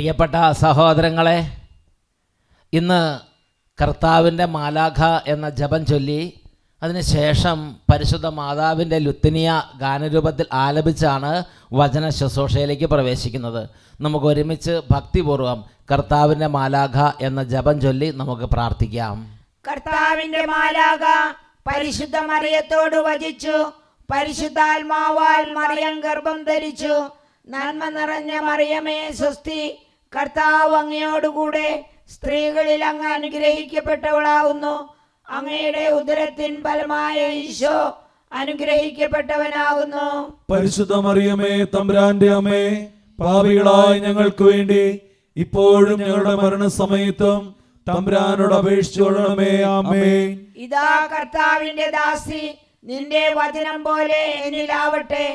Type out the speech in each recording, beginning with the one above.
പ്രിയപ്പെട്ട സഹോദരങ്ങളെ, ഇന്ന് കർത്താവിൻ്റെ മാലാഖ എന്ന ജപം ചൊല്ലി അതിനുശേഷം പരിശുദ്ധ മാതാവിൻ്റെ ലുത്തിനിയ ഗാനരൂപത്തിൽ ആലപിച്ചാണ് വചന ശുശ്രൂഷയിലേക്ക് പ്രവേശിക്കുന്നത്. നമുക്ക് ഒരുമിച്ച് ഭക്തിപൂർവം കർത്താവിൻ്റെ മാലാഖ എന്ന ജപം ചൊല്ലി നമുക്ക് പ്രാർത്ഥിക്കാം. കർത്താവിന്റെ മാലാഖ പരിശുദ്ധ മറിയത്തോട് വചിച്ചു. പരിശുദ്ധാത്മാവാൽ മറിയം ഗർഭം ധരിച്ചു. നന്മ നിറഞ്ഞ മറിയമേ സ്വസ്തി, കർത്താവ് അങ്ങയോടുകൂടെ സ്ത്രീകളിൽ അങ്ങ് അനുഗ്രഹിക്കപ്പെട്ടവളാവുന്നു. അങ്ങയുടെ ഉദരത്തിൻ ഫലമായ ഈശോ അനുഗ്രഹിക്കപ്പെട്ടവനാകുന്നു. പരിശുദ്ധ മറിയമേ തമ്പുരാന്റെ അമ്മേ, പാപികളായ ഞങ്ങൾക്ക് വേണ്ടി ഇപ്പോഴും ഞങ്ങളുടെ മരണസമയത്തും തമ്പുരാനോട് അപേക്ഷിച്ചുകൊള്ളണമേ. ആമേൻ. ഇതാ കർത്താവിന്റെ ദാസി, നിന്റെ വചനം പോലെ എന്നിലാവട്ടെ.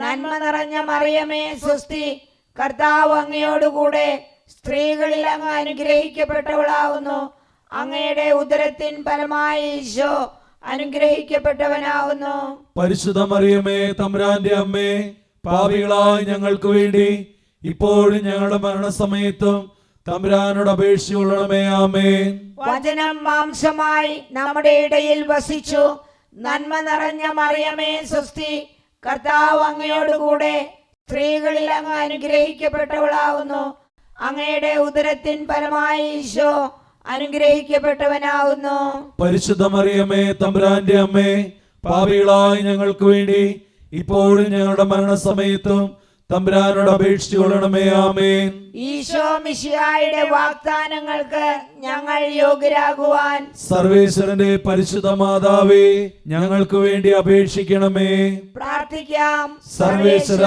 നന്മ നിറഞ്ഞ മറിയമേ സ്വസ്തി, കർത്താവ് അങ്ങയോടുകൂടെ സ്ത്രീകളിൽ അങ്ങ് അനുഗ്രഹിക്കപ്പെട്ടവളാവുന്നു. അങ്ങയുടെ ഉദരത്തിൻ ഫലമായ ഈശോ അനുഗ്രഹിക്കപ്പെട്ടവനാവുന്നു. പരിശുദ്ധ മറിയമേ തമ്പുരാന്റെ അമ്മേ, പാപികളായ ഞങ്ങൾക്ക് വേണ്ടി ഇപ്പോഴും ഞങ്ങളുടെ മരണസമയത്തും തമ്പുരാനോട് അപേക്ഷിച്ചുകൊള്ളണമേ. ആമേൻ. വചനം മാംസമായി നമ്മുടെ ഇടയിൽ വസിച്ചു. നന്മ നിറഞ്ഞ മറിയമേ സ്വസ്തി, കർത്താവ് അങ്ങയോടുകൂടെ സ്ത്രീകളിൽ അങ്ങ് അനുഗ്രഹിക്കപ്പെട്ടവളാവുന്നു. അങ്ങയുടെ ഉദരത്തിൻ ഫലമായ ഈശോ അനുഗ്രഹിക്കപ്പെട്ടവനാവുന്നു. പരിശുദ്ധ മറിയമേ തമ്പുരാന്റെ അമ്മേ, പാപികളായ ഞങ്ങൾക്ക് വേണ്ടി ഇപ്പോഴും ഞങ്ങളുടെ മരണസമയത്തും തമ്പുരാനോട് അപേക്ഷിച്ചുകൊള്ളണമേ. ആമേൻ. ഈശോ മിശിഹായുടെ വാഗ്ദാനങ്ങൾക്ക് ഞങ്ങൾ യോഗ്യരാകുവാൻ സർവേശ്വരന്റെ പരിശുദ്ധ മാതാവേ, ഞങ്ങൾക്ക് വേണ്ടി അപേക്ഷിക്കണമേ. പ്രാർത്ഥിക്കാം. സർവേശ്വര,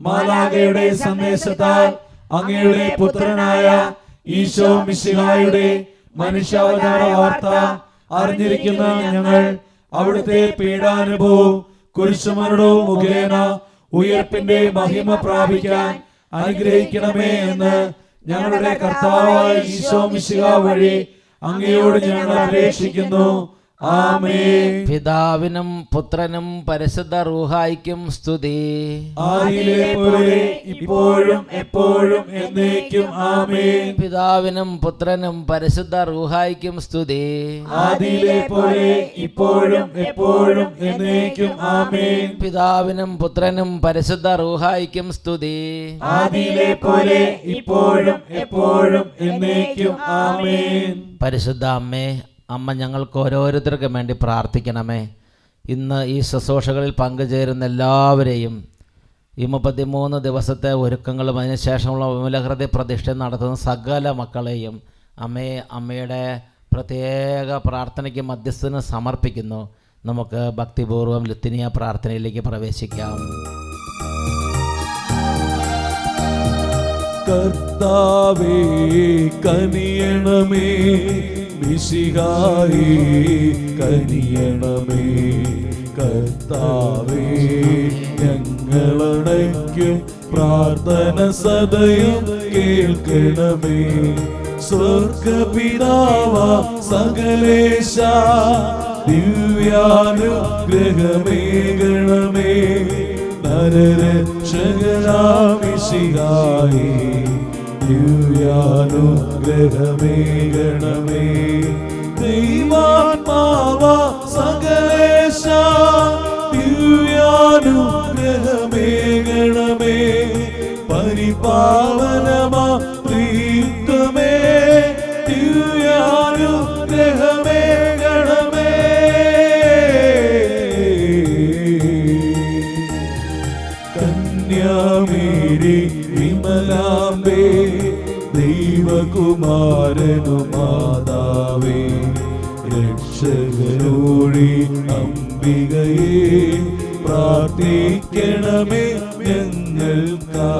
മാലാഖയുടെ സന്ദേശത്താൽ അങ്ങയുടെ പുത്രനായ ഈശോ മിശിഹായുടെ മനുഷ്യാവതാര വാർത്ത അറിഞ്ഞിരിക്കുന്ന ഞങ്ങൾ അവിടുത്തെ പീഡാനുഭവവും കുരിശുമരണവും മുഖേന ഉയർപ്പിന്റെ മഹിമ പ്രാപിക്കാൻ അനുഗ്രഹിക്കണമേ എന്ന് ഞങ്ങളുടെ കർത്താവായ ഈശോ മിശിഹാ വഴി അങ്ങയോട് ഞങ്ങൾ അപേക്ഷിക്കുന്നു. ആമേൻ. പിതാവിനും പുത്രനും പരിശുദ്ധ റൂഹായിക്കും സ്തുതി. ആദിയിലെ പോലെ ഇപ്പോഴും എപ്പോഴും എന്നേക്കും. ആമേൻ. പിതാവിനും പുത്രനും പരിശുദ്ധ റൂഹായിക്കും സ്തുതി. ആദിയിലെ പോലെ ഇപ്പോഴും എപ്പോഴും എന്നേക്കും. ആമേൻ. പിതാവിനും പുത്രനും പരിശുദ്ധ റൂഹായിക്കും സ്തുതി. ആദിയിലെ പോലെ ഇപ്പോഴും എപ്പോഴും എന്നേക്കും. ആമേൻ. പരിശുദ്ധ അമ്മേ, അമ്മ ഞങ്ങൾക്ക് ഓരോരുത്തർക്കും വേണ്ടി പ്രാർത്ഥിക്കണമേ. ഇന്ന് ഈ ശുശ്രൂഷകളിൽ പങ്കുചേരുന്ന എല്ലാവരെയും, ഈ 33 ദിവസത്തെ ഒരുക്കങ്ങളും അതിനുശേഷമുള്ള വിമലഹൃദയ പ്രതിഷ്ഠ നടത്തുന്ന സകല മക്കളെയും അമ്മയുടെ പ്രത്യേക പ്രാർത്ഥനയ്ക്ക് മധ്യസ്ഥന് സമർപ്പിക്കുന്നു. നമുക്ക് ഭക്തിപൂർവ്വം ലുത്തിനിയ പ്രാർത്ഥനയിലേക്ക് പ്രവേശിക്കാം. കർത്താവേ കനിയണമേ, മിശിഹായേ കനിയണമേ. കർത്താവേ ഞങ്ങളടയ്ക്കും പ്രാർത്ഥന സദയം കേൾക്കണമേ. സ്വർഗപിതാവാ സകലേശ ദിവ്യാനുഗ്രഹമേകണമേ. നരരക്ഷകനാമിശിഹായേ ദിവ്യാനുഗ്രഹമേകണമേ. ദൈവാത്മാവാ സകലേശ ദിവ്യാനുഗ്രഹമേകണമേ. പരിപാവനമാ പ്രീതമേ ദിവ്യാനുഗ്രഹമേകണമേ. കന്യാമേരി വിമലാംബേ, ദൈവകുമാരനു മാതാവേ, രക്ഷകരോഴി അംബികയെ പ്രാർത്ഥിക്കണമേ ഞങ്ങൾക്കാ.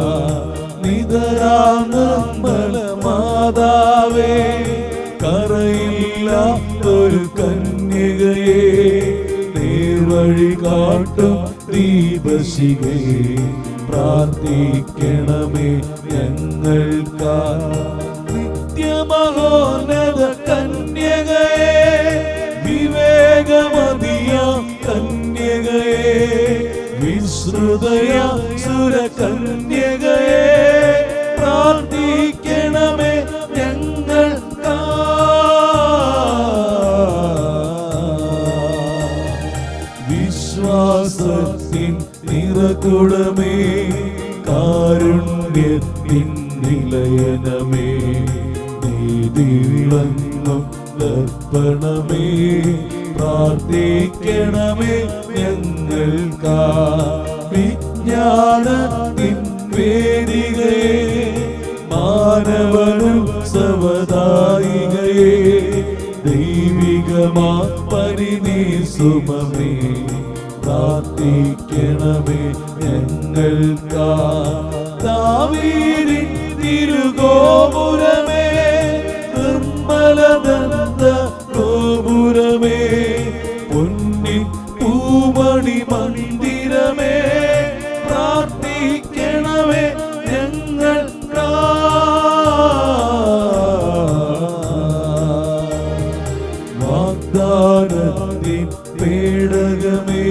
നിതരാം നിർമ്മല മാതാവേ, കറയില്ലാത്തൊരു കന്യകയെ, നേർവഴി കാട്ടും ദീപശിഖയെ പ്രാർത്ഥിക്കണമേ ഞങ്ങൾക്കാ. നിത്യമഹോന്നത കന്യകയെ, വിവേകമതിയ കന്യകയെ, വിശ്രുതയ സുര കന്യകയെ പ്രാർത്ഥിക്ക കുടമേ കാരുണ്യത്തിൻ നിലയനമേ നീതി വിളങ്ങും ദർപ്പണമേ പ്രാർത്ഥിക്കണമേ ഞങ്ങൾക്കാ വിജ്ഞാനത്തിൻ വേദികയെ മാനവനും സവദായികയെ ദൈവികമാ പരിനീസുമമേ പ്രാർത്ഥിക്കണമേ ഞങ്ങൾക്കാ ദാവീദിൻ തിരുഗോപുരമേ നിർമ്മലദന്ത ഗോപുരമേ പൊന്നിൻ പൂമണി മന്ദിരമേ പ്രാർത്ഥിക്കണമേ ഞങ്ങൾക്കാ വാഗ്ദാനത്തിൻ പേടകമേ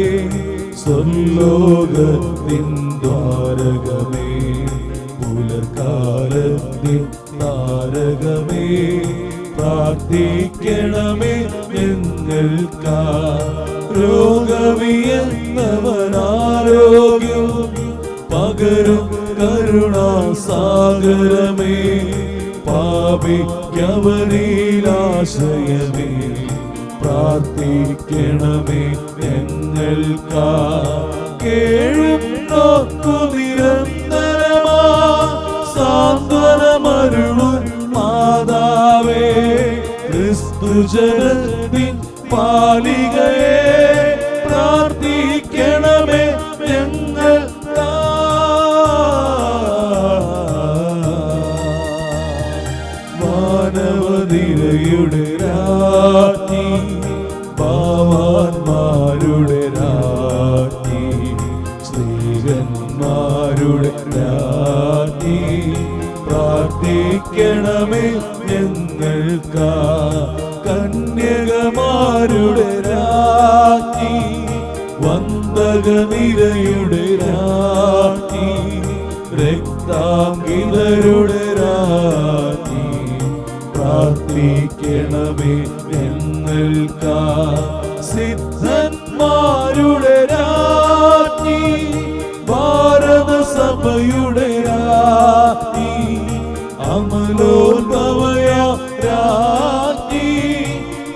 സ്വർലോകത്തിൻ ദ്വാരകമേ പുലർക്കാലത്തിൻ താരകമേ പ്രാർത്ഥിക്കണമേ ഞങ്ങൾക്കാ രോഗവിയെന്നവനാരോഗ്യം പകരും കരുണാസാഗരമേ പാപിക്കവനിലാശ്രയമേ പ്രാർത്ഥിക്കണമേ ഞങ്ങൾക്കാ കേഴും നോക്കു നിരന്തരമാ സാന്ത്വനമരുളും മാതാവേ ക്രിസ്തുജനത്തിൻ പാലികയെ പ്രാർത്ഥിക്കണമേ ഞങ്ങൾക്കാ മാനവനിരയുടെ രാജ്ഞി ഭാവാന്മാരുടെ രാജ്ഞി സ്ത്രീകന്മാരുടെ രാജ്ഞി പ്രാർത്ഥിക്കണമേ ഞങ്ങൾക്കാ കന്യകമാരുടെ രാജ്ഞി വന്ദകനിരയുടെ രാജ്ഞി രക്താംഗിതരുടെ രാജ്ഞി പ്രാർത്ഥിക്കണമേ ഞങ്ങൾക്കാ സിദ്ധന്മാരുടെ രാജ്ഞി ഭാരത സഭയുടെ രാജ്ഞി അമലോദ്ഭവയ രാജ്ഞി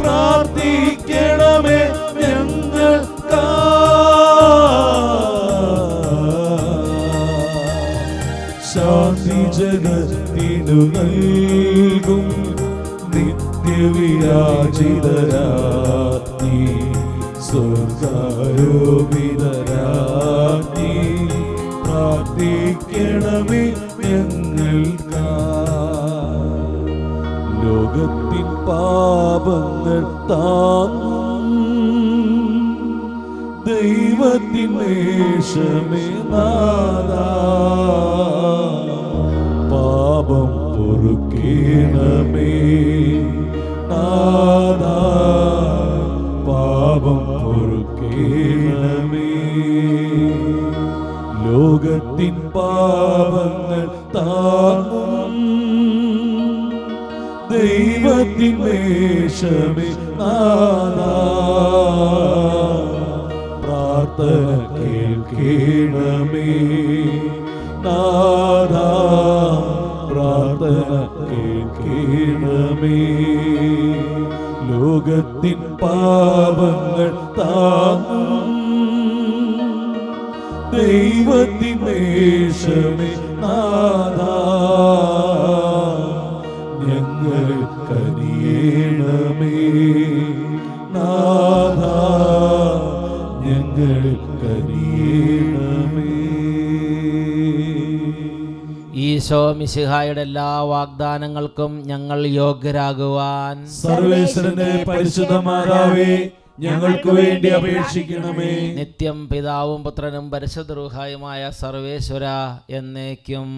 പ്രാർത്ഥിക്കണമേ ഞങ്ങൾക്കാ ശാന്തി ജഗത്തിനു നൽകും നിത്യവിരാജിതരാജ്ഞി സ്വർഗാരോപിതരാജ്ഞി പ്രാർത്ഥിക്കണമേ ഞങ്ങൾക്കാ ലോകത്തിൻ പാപങ്ങൾ താങ്ങും ദൈവത്തിൻ മേഷമേ നാദാ പാപം പൊറുക്കേണമേ നാദാ പാപം പൊറുക്കേണമേ ലോകത്തിൻ പാപങ്ങൾ താങ്ങും ദൈവത്തിൻ മേഷമേ നാദാ പ്രാർത്ഥന കേൾക്കേണമേ നാദാ പ്രാർത്ഥന കേൾക്കേണമേ ലോകത്തിൻ പാപങ്ങൾ താങ്ങും ദൈവത്തിൻ മേഷമേ നാദാ ഞങ്ങൾ കനിയേണമേ നാദാ ഞങ്ങൾ കനിയേണമേ. ഈശോ മിശിഹായുടെ എല്ലാ വാഗ്ദാനങ്ങൾക്കും ഞങ്ങൾ യോഗ്യരാകുവാൻ സർവേശ്വരന്റെ പരിശുദ്ധ മാതാവേ ഞങ്ങൾക്ക് വേണ്ടി അപേക്ഷിക്കണമേ. നിത്യം പിതാവും പുത്രനും പരിശുദ്ധ റൂഹായുമായ സർവേശ്വര എന്നേക്കും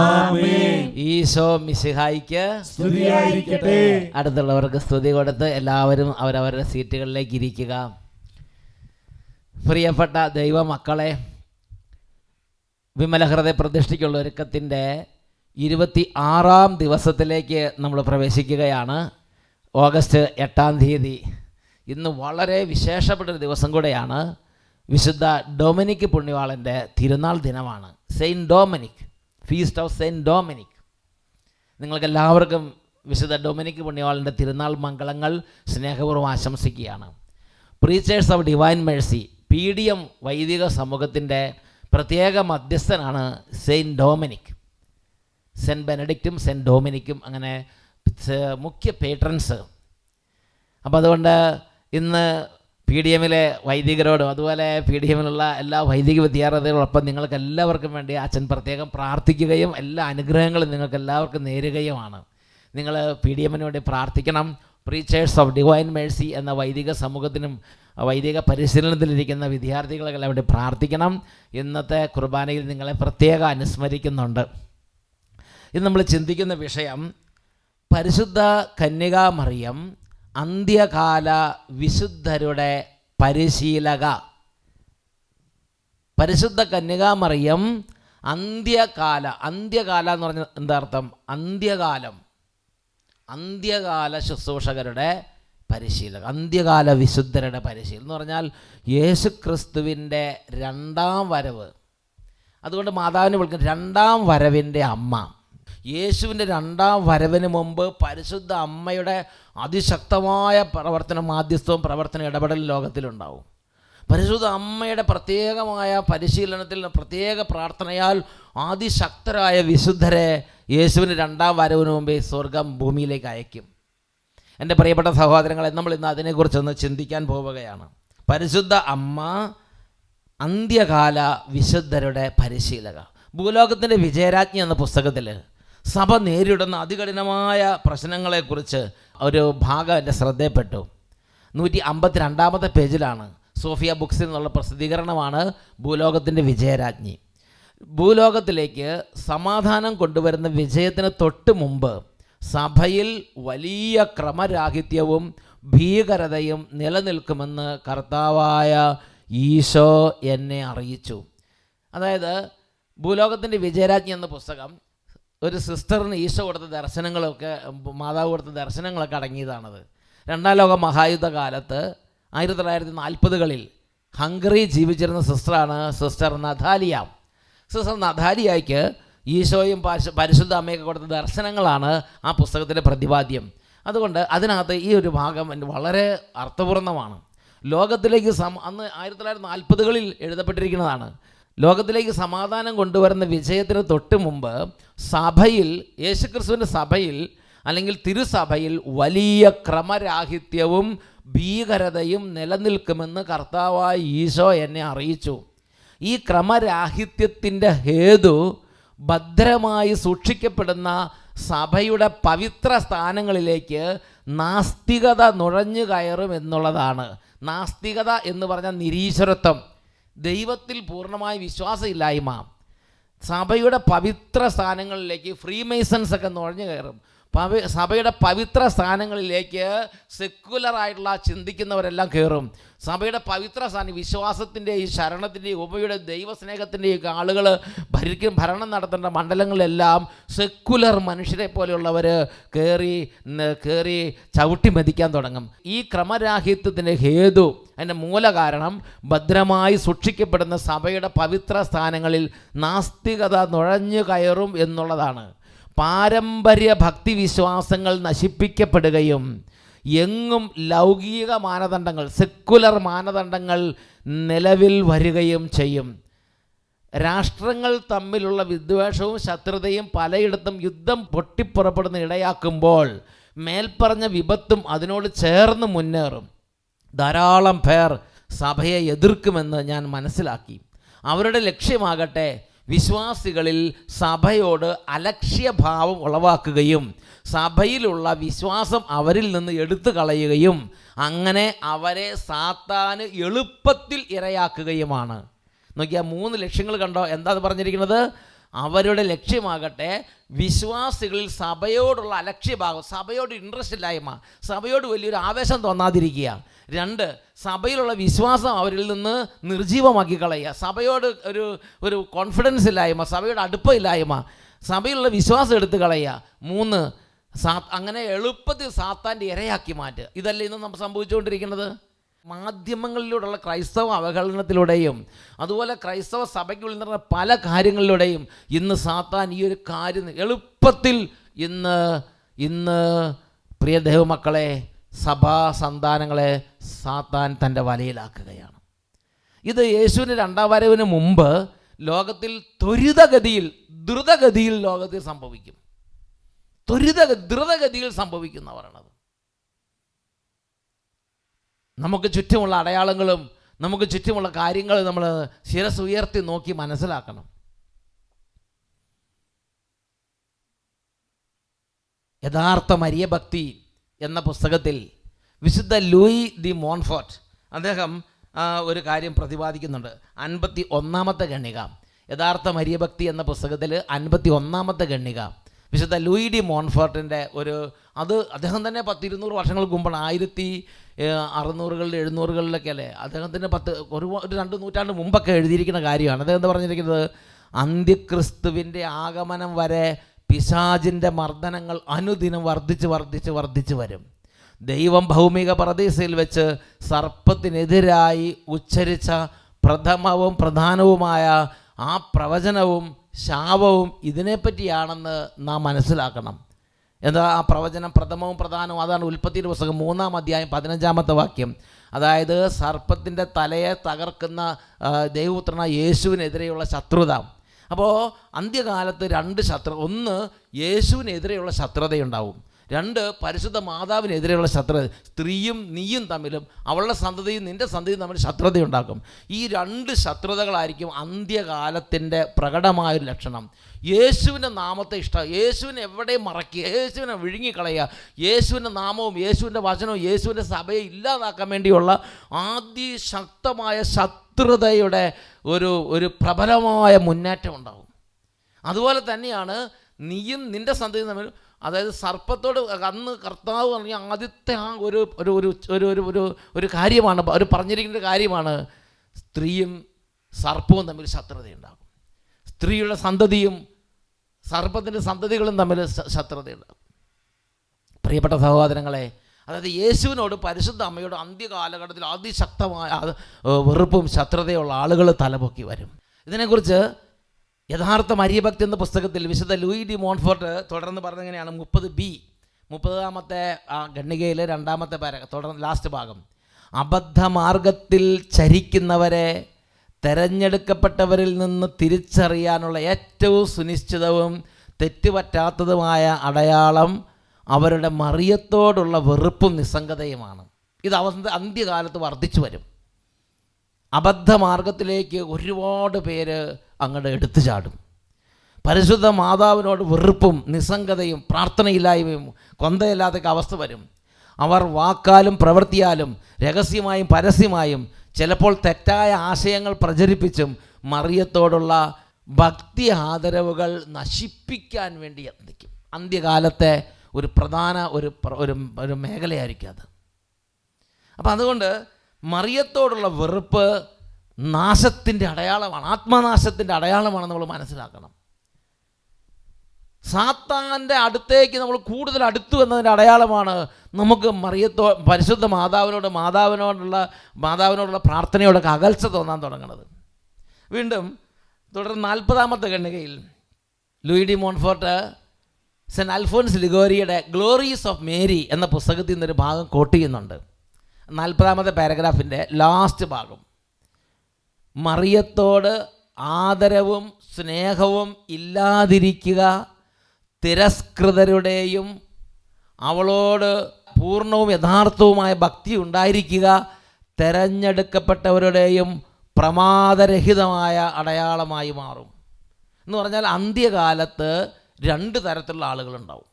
ആമേൻ. ഈശോ മിശിഹായിക്ക് സ്തുതിയായിരിക്കട്ടെ. അടുത്തുള്ളവർക്ക് സ്തുതി കൊടുത്ത് എല്ലാവരും അവരവരുടെ സീറ്റുകളിലേക്ക് ഇരിക്കുക. പ്രിയപ്പെട്ട ദൈവമക്കളെ, വിമലഹൃദയ പ്രതിഷ്ഠയ്ക്കുള്ള ഒരുക്കത്തിൻ്റെ 26-ാം ദിവസത്തിലേക്ക് നമ്മൾ പ്രവേശിക്കുകയാണ്. ഓഗസ്റ്റ് 8-ാം തീയതി. ഇന്ന് വളരെ വിശേഷപ്പെട്ടൊരു ദിവസം കൂടെയാണ്. വിശുദ്ധ ഡൊമിനിക് പുണ്യവാളൻ്റെ തിരുനാൾ ദിനമാണ്. Saint Dominic, feast of saint Dominic. നിങ്ങൾക്കെല്ലാവർക്കും വിശുദ്ധ ഡൊമിനിക് പുണ്യവാളൻ്റെ തിരുനാൾ മംഗളങ്ങൾ സ്നേഹപൂർവ്വം ആശംസിക്കുകയാണ്. Preachers of divine Mercy PDM വൈദിക സമൂഹത്തിൻ്റെ പ്രത്യേക മധ്യസ്ഥനാണ് സെയിൻറ്റ് ഡൊമിനിക്. സെൻറ്റ് ബെനഡിക്റ്റും സെൻറ്റ് ഡൊമിനിക്കും അങ്ങനെ മുഖ്യ പേട്രൻസ്. അപ്പോൾ അതുകൊണ്ട് ഇന്ന് PDMലെ വൈദികരോടും അതുപോലെ PDMലുള്ള എല്ലാ വൈദിക വിദ്യാർത്ഥികളോടൊപ്പം നിങ്ങൾക്ക് എല്ലാവർക്കും വേണ്ടി അച്ഛൻ പ്രത്യേകം പ്രാർത്ഥിക്കുകയും എല്ലാ അനുഗ്രഹങ്ങളും നിങ്ങൾക്ക് എല്ലാവർക്കും നേരുകയുമാണ്. നിങ്ങൾ PDMന് വേണ്ടി പ്രാർത്ഥിക്കണം. പ്രീച്ചേഴ്സ് ഓഫ് ഡിവൈൻ മേഴ്സി എന്ന വൈദിക സമൂഹത്തിനും വൈദിക പരിശീലനത്തിലിരിക്കുന്ന വിദ്യാർത്ഥികളെല്ലാം വേണ്ടി പ്രാർത്ഥിക്കണം. ഇന്നത്തെ കുർബാനയിൽ നിങ്ങളെ പ്രത്യേകം അനുസ്മരിക്കുന്നുണ്ട്. ഇന്ന് നമ്മൾ ചിന്തിക്കുന്ന വിഷയം പരിശുദ്ധ കന്യകാമറിയം അന്ത്യകാല വിശുദ്ധരുടെ പരിശീലക. പരിശുദ്ധ കന്യകാമറിയം അന്ത്യകാല എന്ന് പറഞ്ഞാൽ എന്താ അർത്ഥം? അന്ത്യകാല ശുശ്രൂഷകരുടെ പരിശീലക, അന്ത്യകാല വിശുദ്ധരുടെ പരിശീലനം എന്ന് പറഞ്ഞാൽ യേശുക്രിസ്തുവിൻ്റെ രണ്ടാം വരവ്. അതുകൊണ്ട് മാതാവിനെ വിളിക്കുന്ന രണ്ടാം വരവിൻ്റെ അമ്മ. യേശുവിൻ്റെ രണ്ടാം വരവിന് മുമ്പ് പരിശുദ്ധ അമ്മയുടെ അതിശക്തമായ പ്രവർത്തനം, മാധ്യസ്ഥവും പ്രവർത്തന ഇടപെടലും ലോകത്തിലുണ്ടാവും. പരിശുദ്ധ അമ്മയുടെ പ്രത്യേകമായ പരിശീലനത്തിൽ, പ്രത്യേക പ്രാർത്ഥനയാൽ അതിശക്തരായ വിശുദ്ധരെ യേശുവിൻ്റെ രണ്ടാം വരവിന് മുമ്പേ സ്വർഗം ഭൂമിയിലേക്ക് അയക്കും. എൻ്റെ പ്രിയപ്പെട്ട സഹോദരങ്ങളെ, നമ്മൾ ഇന്ന് അതിനെക്കുറിച്ചൊന്ന് ചിന്തിക്കാൻ പോവുകയാണ്. പരിശുദ്ധ അമ്മ അന്ത്യകാല വിശുദ്ധരുടെ പരിശീലക. ഭൂലോകത്തിൻ്റെ വിജയരാജ്ഞി എന്ന പുസ്തകത്തിൽ സഭ നേരിടുന്ന അതികഠിനമായ പ്രശ്നങ്ങളെക്കുറിച്ച് ഒരു ഭാഗം എൻ്റെ ശ്രദ്ധയിൽപ്പെട്ടു. 152 പേജിലാണ്. സോഫിയ ബുക്സിൽ നിന്നുള്ള പ്രസിദ്ധീകരണമാണ് ഭൂലോകത്തിൻ്റെ വിജയരാജ്ഞി. ഭൂലോകത്തിലേക്ക് സമാധാനം കൊണ്ടുവരുന്ന വിജയത്തിന് തൊട്ട് മുമ്പ് സഭയിൽ വലിയ ക്രമരാഹിത്യവും ഭീകരതയും നിലനിൽക്കുമെന്ന് കർത്താവായ ഈശോ എന്നെ അറിയിച്ചു. അതായത് ഭൂലോകത്തിൻ്റെ വിജയരാജ്ഞി എന്ന പുസ്തകം ഒരു സിസ്റ്ററിന് ഈശോ കൊടുത്ത ദർശനങ്ങളൊക്കെ, മാതാവ് കൊടുത്ത ദർശനങ്ങളൊക്കെ അടങ്ങിയതാണത്. രണ്ടാം ലോക മഹായുദ്ധ കാലത്ത് 1940കളിൽ ഹംഗറി ജീവിച്ചിരുന്ന സിസ്റ്ററാണ് സിസ്റ്റർ നഥാലിയ. സിസ്റ്റർ നഥാലിയയ്ക്ക് ഈശോയും പരിശുദ്ധ അമ്മയൊക്കെ കൊടുത്ത ദർശനങ്ങളാണ് ആ പുസ്തകത്തിൻ്റെ പ്രതിപാദ്യം. അതുകൊണ്ട് അതിനകത്ത് ഈ ഒരു ഭാഗം വളരെ അർത്ഥപൂർണ്ണമാണ്. ലോകത്തിലേക്ക് അന്ന് 1940കളിൽ എഴുതപ്പെട്ടിരിക്കുന്നതാണ്. ലോകത്തിലേക്ക് സമാധാനം കൊണ്ടുവരുന്ന വിജയത്തിന് തൊട്ട് മുമ്പ് സഭയിൽ, യേശുക്രിസ്തുവിൻ്റെ സഭയിൽ അല്ലെങ്കിൽ തിരുസഭയിൽ വലിയ ക്രമരാഹിത്യവും ഭീകരതയും നിലനിൽക്കുമെന്ന് കർത്താവായ ഈശോ എന്നെ അറിയിച്ചു. ഈ ക്രമരാഹിത്യത്തിൻ്റെ ഹേതു ഭദ്രമായി സൂക്ഷിക്കപ്പെടുന്ന സഭയുടെ പവിത്ര സ്ഥാനങ്ങളിലേക്ക് നാസ്തികത നുഴഞ്ഞു കയറും എന്നുള്ളതാണ്. നാസ്തികത എന്ന് പറഞ്ഞാൽ നിരീശ്വരത്വം, ദൈവത്തിൽ പൂർണ്ണമായ വിശ്വാസമില്ലായ്മ. സഭയുടെ പവിത്ര സ്ഥാനങ്ങളിലേക്ക് ഫ്രീമേസൺസ് ഒക്കെ നുഴഞ്ഞു കയറും. സഭയുടെ പവിത്ര സ്ഥാനങ്ങളിലേക്ക് സെക്കുലറായിട്ടുള്ള ചിന്തിക്കുന്നവരെല്ലാം കയറും. സഭയുടെ പവിത്ര സ്ഥാനം, വിശ്വാസത്തിൻ്റെയും ശരണത്തിൻ്റെയും ഉപയുടെ ദൈവസ്നേഹത്തിൻ്റെയും ആളുകൾ ഭരണം നടത്തേണ്ട മണ്ഡലങ്ങളിലെല്ലാം സെക്കുലർ മനുഷ്യരെ പോലെയുള്ളവർ കയറി ചവിട്ടി മെതിക്കാൻ തുടങ്ങും. ഈ ക്രമരാഹിത്യത്തിൻ്റെ ഹേതു, അതിൻ്റെ മൂല കാരണം ഭദ്രമായി സൂക്ഷിക്കപ്പെടുന്ന സഭയുടെ പവിത്ര സ്ഥാനങ്ങളിൽ നാസ്തികത നുഴഞ്ഞു കയറും എന്നുള്ളതാണ്. പാരമ്പര്യ ഭക്തിവിശ്വാസങ്ങൾ നശിപ്പിക്കപ്പെടുകയും എങ്ങും ലൗകിക മാനദണ്ഡങ്ങൾ, സെക്കുലർ മാനദണ്ഡങ്ങൾ നിലവിൽ വരികയും ചെയ്യും. രാഷ്ട്രങ്ങൾ തമ്മിലുള്ള വിദ്വേഷവും ശത്രുതയും പലയിടത്തും യുദ്ധം പൊട്ടിപ്പുറപ്പെടുന്ന ഇടയാക്കുമ്പോൾ മേൽപ്പറഞ്ഞ വിപത്തും അതിനോട് ചേർന്ന് മുന്നേറും. ധാരാളം പേർ സഭയെ എതിർക്കുമെന്ന് ഞാൻ മനസ്സിലാക്കി. അവരുടെ ലക്ഷ്യമാകട്ടെ വിശ്വാസികളിൽ സഭയോട് അലക്ഷ്യഭാവം ഉളവാക്കുകയും സഭയിലുള്ള വിശ്വാസം അവരിൽ നിന്ന് എടുത്തു കളയുകയും അങ്ങനെ അവരെ സാത്താന് എളുപ്പത്തിൽ ഇരയാക്കുകയുമാണ്. നോക്കിയാൽ 3 ലക്ഷ്യങ്ങൾ കണ്ടോ? എന്താ പറഞ്ഞിരിക്കുന്നത്? അവരുടെ ലക്ഷ്യമാകട്ടെ വിശ്വാസികളിൽ സഭയോടുള്ള അലക്ഷ്യഭാവം, സഭയോട് ഇൻട്രസ്റ്റ് ഇല്ലായ്മ, സഭയോട് വലിയൊരു ആവേശം തോന്നാതിരിക്കുക. 2, സഭയിലുള്ള വിശ്വാസം അവരിൽ നിന്ന് നിർജീവമാക്കി കളയുക. സഭയോട് ഒരു കോൺഫിഡൻസ് ഇല്ലായ്മ, സഭയുടെ അടുപ്പമില്ലായ്മ, സഭയിലുള്ള വിശ്വാസം എടുത്ത് കളയുക. 3, അങ്ങനെ എളുപ്പത്തിൽ സാത്താൻ്റെ ഇരയാക്കി മാറ്റുക. ഇതല്ലേ ഇന്ന് നമ്മൾ സംഭവിച്ചുകൊണ്ടിരിക്കുന്നത്. മാധ്യമങ്ങളിലൂടെയുള്ള ക്രൈസ്തവ അവഹേളനത്തിലൂടെയും അതുപോലെ ക്രൈസ്തവ സഭയ്ക്കുള്ളിൽ നിന്ന പല കാര്യങ്ങളിലൂടെയും ഇന്ന് സാത്താൻ ഈ ഒരു കാര്യം എളുപ്പത്തിൽ ഇന്ന് പ്രിയ ദൈവമക്കളെ, സഭാ സന്താനങ്ങളെ സാത്താൻ തൻ്റെ വലയിലാക്കുകയാണ്. ഇത് യേശുവിൻ്റെ രണ്ടാം വരവിന് മുമ്പ് ലോകത്തിൽ ദ്രുതഗതിയിൽ ലോകത്തിൽ സംഭവിക്കും. ദ്രുതഗതിയിൽ സംഭവിക്കുന്ന പറയണത്. നമുക്ക് ചുറ്റുമുള്ള അടയാളങ്ങളും നമുക്ക് ചുറ്റുമുള്ള കാര്യങ്ങളും നമ്മൾ ശിരസ് ഉയർത്തി നോക്കി മനസ്സിലാക്കണം. യഥാർത്ഥ മരിയഭക്തി എന്ന പുസ്തകത്തിൽ വിശുദ്ധ ലൂയി ദി മോൺഫോർട്ട് അദ്ദേഹം ഒരു കാര്യം പ്രതിപാദിക്കുന്നുണ്ട്. 51-ാമത്തെ ഖണ്ഡിക, യഥാർത്ഥ മരിയഭക്തി എന്ന പുസ്തകത്തിൽ 51-ാമത്തെ ഖണ്ഡിക വിശുദ്ധ ലൂയി ഡി മോൺഫോർട്ടിൻ്റെ അത് അദ്ദേഹം തന്നെ 100-200 വർഷങ്ങൾക്ക് മുമ്പാണ്, 1600-കളിൽ 700-കളിലൊക്കെ അല്ലേ, അദ്ദേഹത്തിൻ്റെ ഒരു 2 നൂറ്റാണ്ട് മുമ്പൊക്കെ എഴുതിയിരിക്കുന്ന കാര്യമാണ്. അദ്ദേഹം എന്താ പറഞ്ഞിരിക്കുന്നത്? അന്ത്യക്രിസ്തുവിൻ്റെ ആഗമനം വരെ പിശാചിൻ്റെ മർദ്ദനങ്ങൾ അനുദിനം വർദ്ധിച്ച് വരും. ദൈവം ഭൗമിക പരദീസയിൽ വെച്ച് സർപ്പത്തിനെതിരായി ഉച്ചരിച്ച പ്രഥമവും പ്രധാനവുമായ ആ പ്രവചനവും ശാപവും ഇതിനെപ്പറ്റിയാണെന്ന് നാം മനസ്സിലാക്കണം. എന്താ ആ പ്രവചനം? പ്രഥമവും പ്രധാനവും അതാണ് ഉൽപ്പത്തിയുടെ പുസ്തകം 3-ാം അധ്യായം 15-ാമത്തെ വാക്യം. അതായത് സർപ്പത്തിൻ്റെ തലയെ തകർക്കുന്ന ദൈവപുത്രനായ യേശുവിനെതിരെയുള്ള ശത്രുത. അപ്പോൾ അന്ത്യകാലത്ത് 2 ശത്രു, ഒന്ന് യേശുവിനെതിരെയുള്ള ശത്രുതയുണ്ടാവും, 2 പരിശുദ്ധ മാതാവിനെതിരെയുള്ള ശത്രുത. സ്ത്രീയും നീയും തമ്മിലും അവളുടെ സന്തതിയും നിൻ്റെ സന്തതിയും തമ്മിൽ ശത്രുതയുണ്ടാക്കും. ഈ 2 ശത്രുതകളായിരിക്കും അന്ത്യകാലത്തിൻ്റെ പ്രകടമായൊരു ലക്ഷണം. യേശുവിൻ്റെ നാമത്തെ യേശുവിനെ എവിടെ മറക്കുക, യേശുവിനെ വിഴുങ്ങിക്കളയുക, യേശുവിൻ്റെ നാമവും യേശുവിൻ്റെ വചനവും യേശുവിൻ്റെ സഭയെ ഇല്ലാതാക്കാൻ വേണ്ടിയുള്ള അതിശക്തമായ ശത്രുതയുടെ ഒരു പ്രബലമായ മുന്നേറ്റം ഉണ്ടാകും. അതുപോലെ തന്നെയാണ് നീയും നിൻ്റെ സന്തതിയും തമ്മിൽ, അതായത് സർപ്പത്തോട് അന്ന് കർത്താവ് പറഞ്ഞ ആദ്യത്തെ ആ ഒരു കാര്യമാണ്, ഒരു പറഞ്ഞിരിക്കുന്ന കാര്യമാണ്, സ്ത്രീയും സർപ്പവും തമ്മിൽ ശത്രുതയുണ്ടാകും. സ്ത്രീയുടെ സന്തതിയും സർപ്പത്തിൻ്റെ സന്തതികളും തമ്മിൽ ശത്രുതയുണ്ടാകും. പ്രിയപ്പെട്ട സഹോദരങ്ങളെ, അതായത് യേശുവിനോട് പരിശുദ്ധ അമ്മയോട് അന്ത്യകാലഘട്ടത്തിൽ അതിശക്തമായ വെറുപ്പും ശത്രുതയുള്ള ആളുകൾ തലപൊക്കി വരും. ഇതിനെക്കുറിച്ച് യഥാർത്ഥ മരിയഭക്തി എന്ന പുസ്തകത്തിൽ വിശുദ്ധ ലൂയി ഡി മോൺഫോർട്ട് തുടർന്ന് പറഞ്ഞെങ്ങനെയാണ്? 30-ാമത്തെ ആ ഖണ്ഡികയിൽ 2-ാമത്തെ തുടർന്ന് ലാസ്റ്റ് ഭാഗം, അബദ്ധമാർഗത്തിൽ ചരിക്കുന്നവരെ തെരഞ്ഞെടുക്കപ്പെട്ടവരിൽ നിന്ന് തിരിച്ചറിയാനുള്ള ഏറ്റവും സുനിശ്ചിതവും തെറ്റുപറ്റാത്തതുമായ അടയാളം അവരുടെ മറിയത്തോടുള്ള വെറുപ്പും നിസ്സംഗതയുമാണ്. ഇത് അന്ത്യകാലത്ത് വർദ്ധിച്ചു വരും. അബദ്ധമാർഗത്തിലേക്ക് ഒരുപാട് പേര് അങ്ങോട്ട് എടുത്തു ചാടും. പരിശുദ്ധ മാതാവിനോട് വെറുപ്പും നിസ്സംഗതയും പ്രാർത്ഥനയില്ലായ്മയും കൊന്തയില്ലാത്ത അവസ്ഥ വരും. അവർ വാക്കാലും പ്രവൃത്തിയാലും രഹസ്യമായും പരസ്യമായും ചിലപ്പോൾ തെറ്റായ ആശയങ്ങൾ പ്രചരിപ്പിച്ചും മറിയത്തോടുള്ള ഭക്തി ആദരവുകൾ നശിപ്പിക്കാൻ വേണ്ടി യത്നിക്കും. അന്ത്യകാലത്തെ ഒരു പ്രധാന ഒരു മേഖലയായിരിക്കും അത്. അപ്പം അതുകൊണ്ട് മറിയത്തോടുള്ള വെറുപ്പ് നാശത്തിൻ്റെ അടയാളമാണ്, ആത്മനാശത്തിൻ്റെ അടയാളമാണെന്ന് നമ്മൾ മനസ്സിലാക്കണം. സാത്താൻ്റെ അടുത്തേക്ക് നമ്മൾ കൂടുതൽ അടുത്തു എന്നതിൻ്റെ അടയാളമാണ് നമുക്ക് പരിശുദ്ധ മാതാവിനോടുള്ള പ്രാർത്ഥനയോടൊക്കെ അകൽച്ച തോന്നാൻ തുടങ്ങുന്നത്. വീണ്ടും തുടർന്ന് 40-ാമത്തെ ഖണ്ഡികയിൽ Louis de Montfort Saint Alphonse ലിഗോരിയുടെ ഗ്ലോറീസ് ഓഫ് മേരി എന്ന പുസ്തകത്തിൽ നിന്നൊരു ഭാഗം കോട്ട് ചെയ്യുന്നുണ്ട്. 40-ാമത്തെ പാരഗ്രാഫിൻ്റെ ലാസ്റ്റ് ഭാഗം, മറിയത്തോട് ആദരവും സ്നേഹവും ഇല്ലാതിരിക്കുക, തിരസ്കൃതരുടെയും അവളോട് പൂർണ്ണവും യഥാർത്ഥവുമായ ഭക്തി ഉണ്ടായിരിക്കുക തെരഞ്ഞെടുക്കപ്പെട്ടവരുടെയും പ്രമാദരഹിതമായ അടയാളമായി മാറും. എന്ന് പറഞ്ഞാൽ അന്ത്യകാലത്ത് 2 തരത്തിലുള്ള ആളുകളുണ്ടാവും.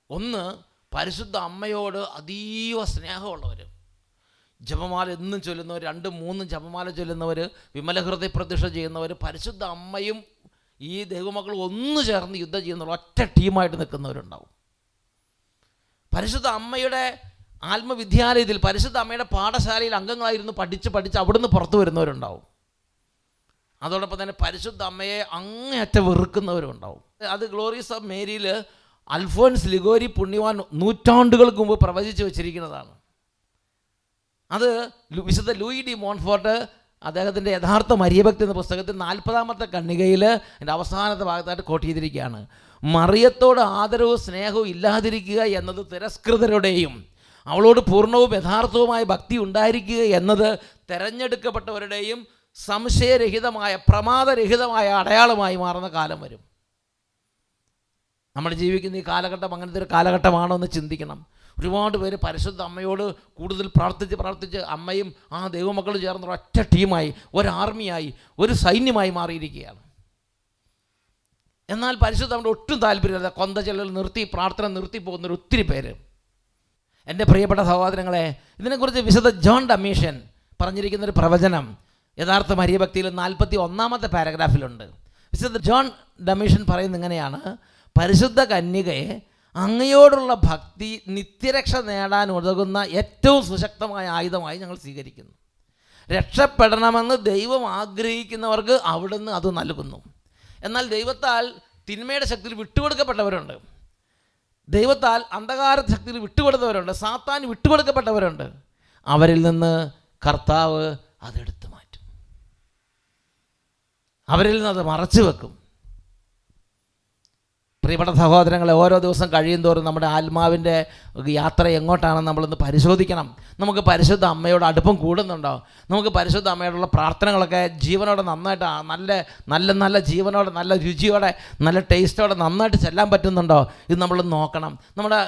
ഒന്ന്, പരിശുദ്ധ അമ്മയോട് അതീവ സ്നേഹമുള്ളവർ, ജപമാല എന്നും ചൊല്ലുന്നവർ, 2-3 ജപമാല ചൊല്ലുന്നവർ, വിമലഹൃദയ പ്രതിഷ്ഠ ചെയ്യുന്നവർ, പരിശുദ്ധ അമ്മയും ഈ ദൈവമക്കൾ ഒന്നു ചേർന്ന് യുദ്ധം ചെയ്യുന്നവർ, ഒറ്റ ടീമായിട്ട് നിൽക്കുന്നവരുണ്ടാവും. പരിശുദ്ധ അമ്മയുടെ ആത്മവിദ്യാലയത്തിൽ, പരിശുദ്ധ അമ്മയുടെ പാഠശാലയിൽ അംഗങ്ങളായിരുന്നു പഠിച്ച് അവിടുന്ന് പുറത്തു വരുന്നവരുണ്ടാവും. അതോടൊപ്പം തന്നെ പരിശുദ്ധ അമ്മയെ അങ്ങേയറ്റം വെറുക്കുന്നവരും ഉണ്ടാവും. അത് ഗ്ലോറീസ് ഓഫ് മേരിയിൽ അൽഫോൻസ് ലിഗോരി പുണ്യവാൻ നൂറ്റാണ്ടുകൾക്ക് മുമ്പ് പ്രവചിച്ച് വെച്ചിരിക്കുന്നതാണ്. അത് വിശുദ്ധ ലൂയി ഡി മോൺഫോർട്ട് അദ്ദേഹത്തിൻ്റെ യഥാർത്ഥ മരിയഭക്തി എന്ന പുസ്തകത്തിൽ 40-ാമത്തെ ഖണ്ഡികയിൽ എൻ്റെ അവസാനത്തെ ഭാഗത്തായിട്ട് കോട്ട് ചെയ്തിരിക്കുകയാണ്. മറിയത്തോട് ആദരവും സ്നേഹവും ഇല്ലാതിരിക്കുക എന്നത് തിരസ്കൃതരുടെയും അവളോട് പൂർണ്ണവും യഥാർത്ഥവുമായ ഭക്തി ഉണ്ടായിരിക്കുക എന്നത് തിരഞ്ഞെടുക്കപ്പെട്ടവരുടെയും സംശയരഹിതമായ പ്രമാദരഹിതമായ അടയാളമായി മാറുന്ന കാലം വരും. നമ്മൾ ജീവിക്കുന്ന ഈ കാലഘട്ടം അങ്ങനത്തെ ഒരു കാലഘട്ടമാണോ എന്ന് ചിന്തിക്കണം. ഒരുപാട് പേര് പരിശുദ്ധ അമ്മയോട് കൂടുതൽ പ്രാർത്ഥിച്ച് അമ്മയും ആ ദൈവമക്കളും ചേർന്ന് ഒറ്റ ടീമായി, ഒരു ആർമിയായി, ഒരു സൈന്യമായി മാറിയിരിക്കുകയാണ്. എന്നാൽ പരിശുദ്ധ അമ്മയുടെ ഒട്ടും താല്പര്യമില്ല. കൊന്ത ചെല്ലൽ നിർത്തി, പ്രാർത്ഥന നിർത്തി പോകുന്നൊരു ഒത്തിരി പേര്. എൻ്റെ പ്രിയപ്പെട്ട സഹോദരങ്ങളെ, ഇതിനെക്കുറിച്ച് വിശുദ്ധ ജോൺ ഡമീഷ്യൻ പറഞ്ഞിരിക്കുന്നൊരു പ്രവചനം യഥാർത്ഥ മരിയഭക്തിയിൽ 41-ാമത്തെ പാരഗ്രാഫിലുണ്ട്. വിശുദ്ധ ജോൺ ഡമീഷ്യൻ പറയുന്നത് ഇങ്ങനെയാണ്: പരിശുദ്ധ കന്യകയെ അങ്ങയോടുള്ള ഭക്തി നിത്യരക്ഷ നേടാൻ ഉതകുന്ന ഏറ്റവും സുശക്തമായ ആയുധമായി ഞങ്ങൾ സ്വീകരിക്കുന്നു. രക്ഷപ്പെടണമെന്ന് ദൈവം ആഗ്രഹിക്കുന്നവർക്ക് അവിടുന്ന് അത് നൽകുന്നു. എന്നാൽ ദൈവത്താൽ തിന്മയുടെ ശക്തിയിൽ വിട്ടുകൊടുക്കപ്പെട്ടവരുണ്ട്, ദൈവത്താൽ അന്ധകാര ശക്തിയിൽ വിട്ടുകൊടുത്തവരുണ്ട്, സാത്താൻ വിട്ടുകൊടുക്കപ്പെട്ടവരുണ്ട്. അവരിൽ നിന്ന് കർത്താവ് അതെടുത്തു മാറ്റും, അവരിൽ നിന്ന് അത് മറച്ചു വെക്കും. പ്രിയപ്പെട്ട സഹോദരങ്ങളെ, ഓരോ ദിവസം കഴിയുന്തോറും നമ്മുടെ ആത്മാവിൻ്റെ യാത്ര എങ്ങോട്ടാണെന്ന് നമ്മളൊന്ന് പരിശോധിക്കണം. നമുക്ക് പരിശുദ്ധ അമ്മയോട് അടുപ്പം കൂടുന്നുണ്ടോ? നമുക്ക് പരിശുദ്ധ അമ്മയോടുള്ള പ്രാർത്ഥനകളൊക്കെ ജീവനോടെ നന്നായിട്ട് നല്ല ജീവനോടെ, നല്ല രുചിയോടെ, നല്ല ടേസ്റ്റോടെ നന്നായിട്ട് ചെല്ലാൻ പറ്റുന്നുണ്ടോ? ഇത് നമ്മൾ നോക്കണം.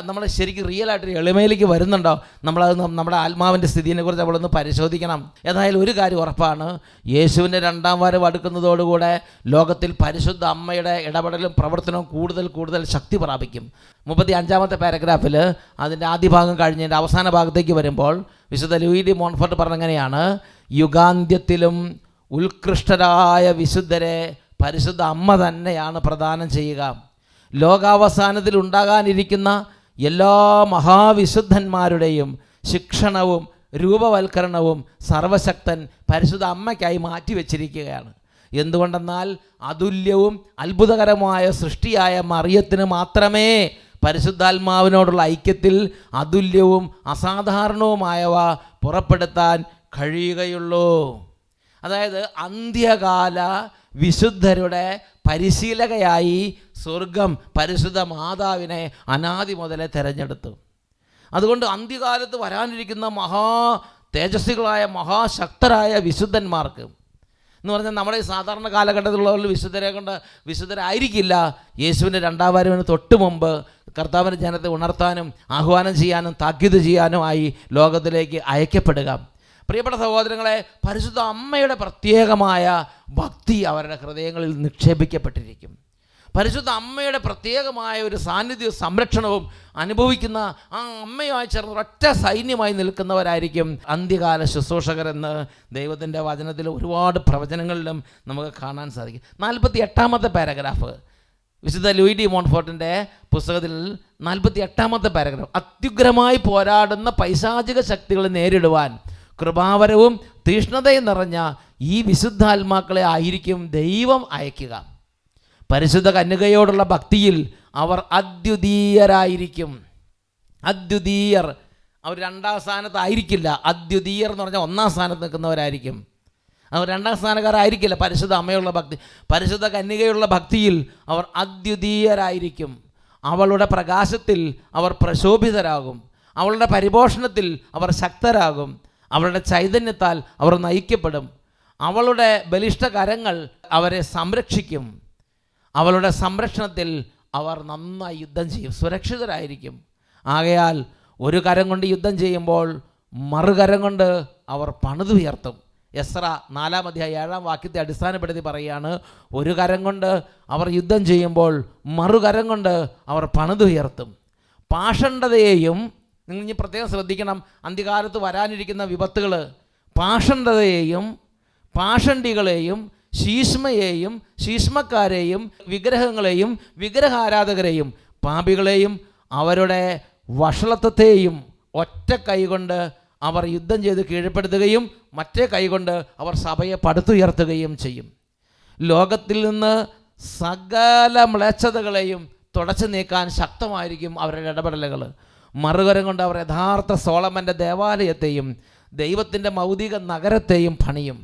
നമ്മൾ ശരിക്കും റിയലായിട്ടൊരു എളിമയിലേക്ക് വരുന്നുണ്ടോ? നമ്മളത് നമ്മുടെ ആത്മാവിൻ്റെ സ്ഥിതിയെക്കുറിച്ച് നമ്മളൊന്ന് പരിശോധിക്കണം. ഏതായാലും ഒരു കാര്യം ഉറപ്പാണ്, യേശുവിൻ്റെ 2ാം വരവ് അടുക്കുന്നതോടുകൂടെ ലോകത്തിൽ പരിശുദ്ധ അമ്മയുടെ ഇടപെടലും പ്രവർത്തനവും കൂടുതൽ ശക്തി പ്രാപിക്കും. 35-ാമത്തെ പാരഗ്രാഫിൽ അതിൻ്റെ ആദ്യ ഭാഗം കഴിഞ്ഞതിൻ്റെ അവസാന ഭാഗത്തേക്ക് വരുമ്പോൾ വിശുദ്ധ ലൂയി ഡി മോൺഫോർട്ട് പറഞ്ഞെങ്ങനെയാണ്: യുഗാന്ത്യത്തിലും ഉത്കൃഷ്ടരായ വിശുദ്ധരെ പരിശുദ്ധ അമ്മ തന്നെയാണ് പ്രദാനം ചെയ്യുക. ലോകാവസാനത്തിൽ ഉണ്ടാകാനിരിക്കുന്ന എല്ലാ മഹാവിശുദ്ധന്മാരുടെയും ശിക്ഷണവും രൂപവൽക്കരണവും സർവശക്തൻ പരിശുദ്ധ അമ്മയ്ക്കായി മാറ്റിവെച്ചിരിക്കുകയാണ്. എന്തുകൊണ്ടെന്നാൽ അതുല്യവും അത്ഭുതകരമായ സൃഷ്ടിയായ മറിയത്തിന് മാത്രമേ പരിശുദ്ധാത്മാവിനോടുള്ള ഐക്യത്തിൽ അതുല്യവും അസാധാരണവുമായവ പുറപ്പെടുത്താൻ കഴിയുകയുള്ളൂ. അതായത് അന്ത്യകാല വിശുദ്ധരുടെ പരിശീലകയായി സ്വർഗം പരിശുദ്ധ മാതാവിനെ അനാദി മുതലേ തിരഞ്ഞെടുത്തു. അതുകൊണ്ട് അന്ത്യകാലത്ത് വരാനിരിക്കുന്ന തേജസ്വികളായ മഹാശക്തരായ വിശുദ്ധന്മാർക്ക് എന്ന് പറഞ്ഞാൽ നമ്മുടെ ഈ സാധാരണ കാലഘട്ടത്തിലുള്ള വിശുദ്ധരായിരിക്കില്ല. യേശുവിൻ്റെ 2ാം വരവിന് തൊട്ട് മുമ്പ് കർത്താവിൻ്റെ ജനത്തെ ഉണർത്താനും ആഹ്വാനം ചെയ്യാനും താക്കീത് ചെയ്യാനുമായി ലോകത്തിലേക്ക് അയക്കപ്പെടുക. പ്രിയപ്പെട്ട സഹോദരങ്ങളെ, പരിശുദ്ധ അമ്മയുടെ പ്രത്യേകമായ ഭക്തി അവരുടെ ഹൃദയങ്ങളിൽ നിക്ഷേപിക്കപ്പെട്ടിരിക്കും. പരിശുദ്ധ അമ്മയുടെ പ്രത്യേകമായ ഒരു സാന്നിധ്യവും സംരക്ഷണവും അനുഭവിക്കുന്ന ആ അമ്മയുമായി ചേർന്ന് ഒറ്റ സൈന്യമായി നിൽക്കുന്നവരായിരിക്കും അന്ത്യകാല ശുശ്രൂഷകരെന്ന് ദൈവത്തിൻ്റെ വചനത്തിൽ ഒരുപാട് പ്രവചനങ്ങളിലും നമുക്ക് കാണാൻ സാധിക്കും. 48-ാമത്തെ പാരഗ്രാഫ് വിശുദ്ധ ലൂയി ഡി മോൺഫോർട്ടിൻ്റെ പുസ്തകത്തിൽ 48-ാമത്തെ പാരഗ്രാഫ്: അത്യുഗ്രമായി പോരാടുന്ന പൈശാചിക ശക്തികളെ നേരിടുവാൻ കൃപാവരവും തീഷ്ണതയും നിറഞ്ഞ ഈ വിശുദ്ധാത്മാക്കളെ ആയിരിക്കും ദൈവം അയക്കുക. പരിശുദ്ധ കന്യകയോടുള്ള ഭക്തിയിൽ അവർ അദ്വിതീയരായിരിക്കും. അദ്വിതീയർ അവർ 2ാം സ്ഥാനത്തായിരിക്കില്ല. അദ്വിതീയർ എന്ന് പറഞ്ഞാൽ 1ാം സ്ഥാനത്ത് നിൽക്കുന്നവരായിരിക്കും. അവർ 2ാം സ്ഥാനക്കാരായിരിക്കില്ല. പരിശുദ്ധ അമ്മയുള്ള ഭക്തി, പരിശുദ്ധ കന്യകയുള്ള ഭക്തിയിൽ അവർ അദ്വിതീയരായിരിക്കും. അവളുടെ പ്രകാശത്തിൽ അവർ പ്രശോഭിതരാകും. അവളുടെ പരിപോഷണത്തിൽ അവർ ശക്തരാകും. അവളുടെ ചൈതന്യത്താൽ അവർ നയിക്കപ്പെടും. അവളുടെ ബലിഷ്ഠ കരങ്ങൾ അവരെ സംരക്ഷിക്കും. അവളുടെ സംരക്ഷണത്തിൽ അവർ നന്നായി യുദ്ധം ചെയ്യും, സുരക്ഷിതരായിരിക്കും. ആകയാൽ ഒരു കരം കൊണ്ട് യുദ്ധം ചെയ്യുമ്പോൾ മറുകരം കൊണ്ട് അവർ പണിതുയർത്തും. എസ്രാ 4-ാം അധ്യായം 7-ാം വാക്യത്തെ അടിസ്ഥാനപ്പെടുത്തി പറയുകയാണ്, ഒരു കരം കൊണ്ട് അവർ യുദ്ധം ചെയ്യുമ്പോൾ മറുകരം കൊണ്ട് അവർ പണിതുയർത്തും. പാഷണ്ഡതയെയും നിങ്ങൾ ഇനി പ്രത്യേകം ശ്രദ്ധിക്കണം, അന്ത്യകാലത്ത് വരാനിരിക്കുന്ന വിപത്തുകൾ പാഷണ്ഡതയെയും പാഷണ്ഡികളെയും ശീഷ്മയെയും ശീഷ്മക്കാരെയും വിഗ്രഹങ്ങളെയും വിഗ്രഹാരാധകരെയും പാപികളെയും അവരുടെ വഷളത്വത്തെയും ഒറ്റ കൈകൊണ്ട് അവർ യുദ്ധം ചെയ്ത് കീഴ്പ്പെടുത്തുകയും മറ്റേ കൈകൊണ്ട് അവർ സഭയെ പടുത്തുയർത്തുകയും ചെയ്യും. ലോകത്തിൽ നിന്ന് സകല മ്ലേച്ഛതകളെയും തുടച്ചു നീക്കാൻ ശക്തമായിരിക്കും അവരുടെ ഇടപെടലുകൾ. മറുകരം കൊണ്ട് അവർ യഥാർത്ഥ സോളമൻ്റെ ദേവാലയത്തെയും ദൈവത്തിൻ്റെ മൗതിക നഗരത്തെയും പണിയും.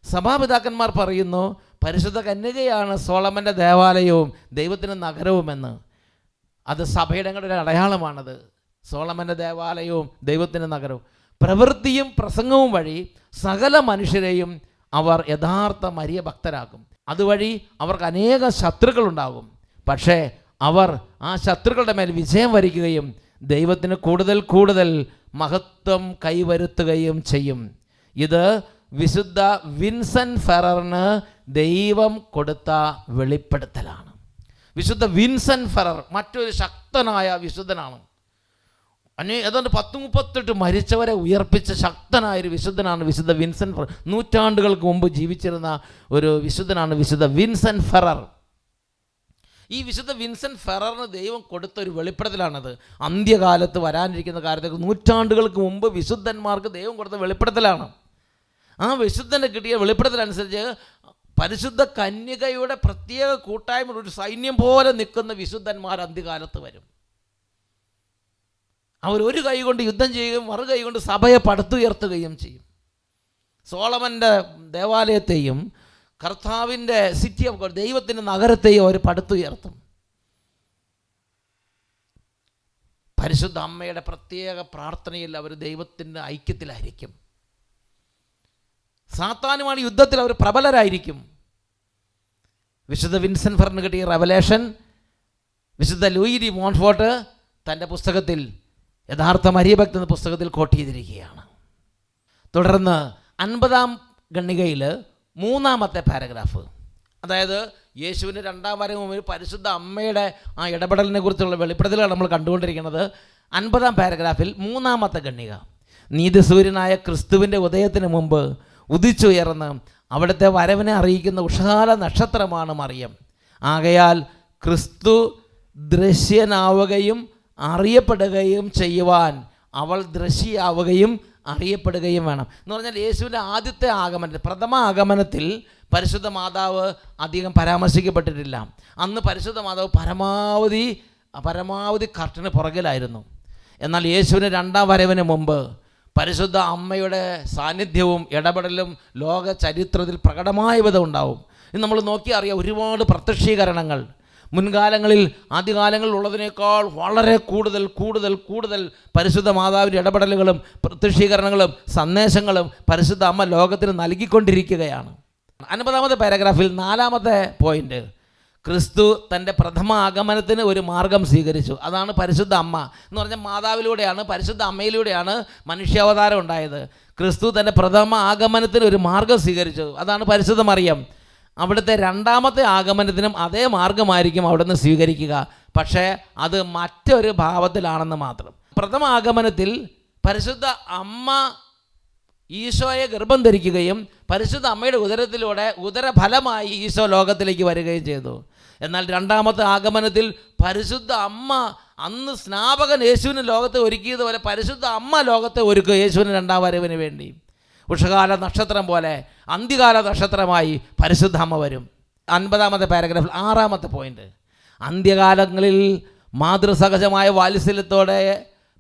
സഭാപിതാക്കന്മാർ പറയുന്നു പരിശുദ്ധ കന്യകയാണ് സോളമൻ്റെ ദേവാലയവും ദൈവത്തിൻ്റെ നഗരവുമെന്ന്. അത് സഭയുടെ ഒരു അടയാളമാണത്. സോളമൻ്റെ ദേവാലയവും ദൈവത്തിൻ്റെ നഗരവും. പ്രവൃത്തിയും പ്രസംഗവും വഴി സകല മനുഷ്യരെയും അവർ യഥാർത്ഥ മരിയ ഭക്തരാക്കും. അതുവഴി അവർക്ക് അനേക ശത്രുക്കളുണ്ടാകും. പക്ഷേ അവർ ആ ശത്രുക്കളുടെ മേൽ വിജയം വരിക്കുകയും ദൈവത്തിന് കൂടുതൽ കൂടുതൽ മഹത്വം കൈവരുത്തുകയും ചെയ്യും. ഇത് വിശുദ്ധ വിൻസെൻ്റ് ഫെററിന് ദൈവം കൊടുത്ത വെളിപ്പെടുത്തലാണ്. വിശുദ്ധ വിൻസെൻ്റ് ഫെറർ മറ്റൊരു ശക്തനായ വിശുദ്ധനാണ്. ഏതാണ്ട് 10-38 മരിച്ചവരെ ഉയർപ്പിച്ച ശക്തനായൊരു വിശുദ്ധനാണ് വിശുദ്ധ വിൻസെൻ്റ് ഫെറർ. നൂറ്റാണ്ടുകൾക്ക് മുമ്പ് ജീവിച്ചിരുന്ന ഒരു വിശുദ്ധനാണ് വിശുദ്ധ വിൻസെൻ്റ് ഫെറർ. ഈ വിശുദ്ധ വിൻസെൻ്റ് ഫെററിന് ദൈവം കൊടുത്ത ഒരു വെളിപ്പെടുത്തലാണത്. അന്ത്യകാലത്ത് വരാനിരിക്കുന്ന കാര്യത്തെക്കുറിച്ച് നൂറ്റാണ്ടുകൾക്ക് മുമ്പ് വിശുദ്ധന്മാർക്ക് ദൈവം കൊടുത്ത വെളിപ്പെടുത്തലാണ്. ആ വിശുദ്ധന് കിട്ടിയ വെളിപ്പെടുത്തലനുസരിച്ച് പരിശുദ്ധ കന്യകയുടെ പ്രത്യേക കൂട്ടായ്മ ഒരു സൈന്യം പോലെ നിൽക്കുന്ന വിശുദ്ധന്മാർ അന്ത്യകാലത്ത് വരും. അവരൊരു കൈ കൊണ്ട് യുദ്ധം ചെയ്യുകയും മറു കൈ കൊണ്ട് സഭയെ പടുത്തുയർത്തുകയും ചെയ്യും. സോളമൻ്റെ ദേവാലയത്തെയും കർത്താവിൻ്റെ സിറ്റി ഓഫ് ഗോഡ് ദൈവത്തിൻ്റെ നഗരത്തെയും അവർ പടുത്തുയർത്തും. പരിശുദ്ധ അമ്മയുടെ പ്രത്യേക പ്രാർത്ഥനയിൽ അവർ ദൈവത്തിൻ്റെ ഐക്യത്തിലായിരിക്കും. സാത്താനുമായി യുദ്ധത്തിൽ അവർ പ്രബലരായിരിക്കും. വിശുദ്ധ വിൻസെൻ്റ് ഫെററിന് കിട്ടിയ റെവലേഷൻ വിശുദ്ധ ലൂയി ഡി മോൺഫോർട്ട് തൻ്റെ പുസ്തകത്തിൽ യഥാർത്ഥ മരിയഭക്തി എന്ന പുസ്തകത്തിൽ കോട്ട് ചെയ്തിരിക്കുകയാണ്. തുടർന്ന് 50-ാം ഖണ്ഡികയിൽ 3-ാമത്തെ പാരഗ്രാഫ്, അതായത് യേശുവിൻ്റെ 2ാം വരവ് പരിശുദ്ധ അമ്മയുടെ ആ ഇടപെടലിനെ കുറിച്ചുള്ള വെളിപ്പെടുത്തലാണ് നമ്മൾ കണ്ടുകൊണ്ടിരിക്കുന്നത്. 50-ാം പാരഗ്രാഫിൽ 3-ാമത്തെ ഖണ്ഡിക, നീതിസൂര്യനായ ക്രിസ്തുവിൻ്റെ ഉദയത്തിന് മുമ്പ് ഉദിച്ചുയർന്ന് അവിടുത്തെ വരവിനെ അറിയിക്കുന്ന ഉഷകാല നക്ഷത്രമാണ് മറിയം. ആകയാൽ ക്രിസ്തു ദൃശ്യനാവുകയും അറിയപ്പെടുകയും ചെയ്യുവാൻ അവൾ ദൃശ്യയാവുകയും അറിയപ്പെടുകയും വേണം. എന്ന് പറഞ്ഞാൽ യേശുവിൻ്റെ ആദ്യത്തെ ആഗമനത്തിൽ, പ്രഥമ ആഗമനത്തിൽ പരിശുദ്ധ മാതാവ് അധികം പരാമർശിക്കപ്പെട്ടിട്ടില്ല. അന്ന് പരിശുദ്ധ മാതാവ് പരമാവധി കർട്ടന് പുറകിലായിരുന്നു. എന്നാൽ യേശുവിൻ്റെ 2ാം വരവിന് മുമ്പ് പരിശുദ്ധ അമ്മയുടെ സാന്നിധ്യവും ഇടപെടലും ലോക ചരിത്രത്തിൽ പ്രകടമായ വിധം ഉണ്ടാവും. ഇത് നമ്മൾ നോക്കി അറിയാം. ഒരുപാട് പ്രത്യക്ഷീകരണങ്ങൾ മുൻകാലങ്ങളിൽ ആദ്യകാലങ്ങളിൽ ഉള്ളതിനേക്കാൾ വളരെ കൂടുതൽ പരിശുദ്ധ മാതാവിൻ്റെ ഇടപെടലുകളും പ്രത്യക്ഷീകരണങ്ങളും സന്ദേശങ്ങളും പരിശുദ്ധ അമ്മ ലോകത്തിന് നൽകിക്കൊണ്ടിരിക്കുകയാണ്. 50-ാമത്തെ പാരഗ്രാഫിൽ 4-ാമത്തെ പോയിന്റ്, ക്രിസ്തു തൻ്റെ പ്രഥമ ആഗമനത്തിന് ഒരു മാർഗം സ്വീകരിച്ചു. അതാണ് പരിശുദ്ധ അമ്മ എന്ന് പറഞ്ഞാൽ മാതാവിലൂടെയാണ്, പരിശുദ്ധ അമ്മയിലൂടെയാണ് മനുഷ്യാവതാരം ഉണ്ടായത്. ക്രിസ്തു തൻ്റെ പ്രഥമ ആഗമനത്തിന് ഒരു മാർഗം സ്വീകരിച്ചു. അതാണ് പരിശുദ്ധ മറിയം. അവിടുത്തെ 2ാമത്തെ ആഗമനത്തിനും അതേ മാർഗമായിരിക്കും അവിടുന്ന് സ്വീകരിക്കുക. പക്ഷേ അത് മറ്റൊരു ഭാവത്തിലാണെന്ന് മാത്രം. പ്രഥമ ആഗമനത്തിൽ പരിശുദ്ധ അമ്മ ഈശോയെ ഗർഭം ധരിക്കുകയും പരിശുദ്ധ അമ്മയുടെ ഉദരത്തിലൂടെ ഉദരഫലമായി ഈശോ ലോകത്തിലേക്ക് വരികയും ചെയ്തു. എന്നാൽ 2ാമത്തെ ആഗമനത്തിൽ പരിശുദ്ധ അമ്മ അന്ന് സ്നാപകൻ യേശുവിന് ലോകത്തെ ഒരുക്കിയതുപോലെ പരിശുദ്ധ അമ്മ ലോകത്തെ ഒരുക്കുക യേശുവിന് 2ാം വരവിന് വേണ്ടി. ഉഷകാല നക്ഷത്രം പോലെ അന്ത്യകാല നക്ഷത്രമായി പരിശുദ്ധ അമ്മ വരും. 50-ാമത്തെ പാരഗ്രാഫിൽ 6-ാമത്തെ പോയിന്റ്, അന്ത്യകാലങ്ങളിൽ മാതൃസഹജമായ വാത്സല്യത്തോടെ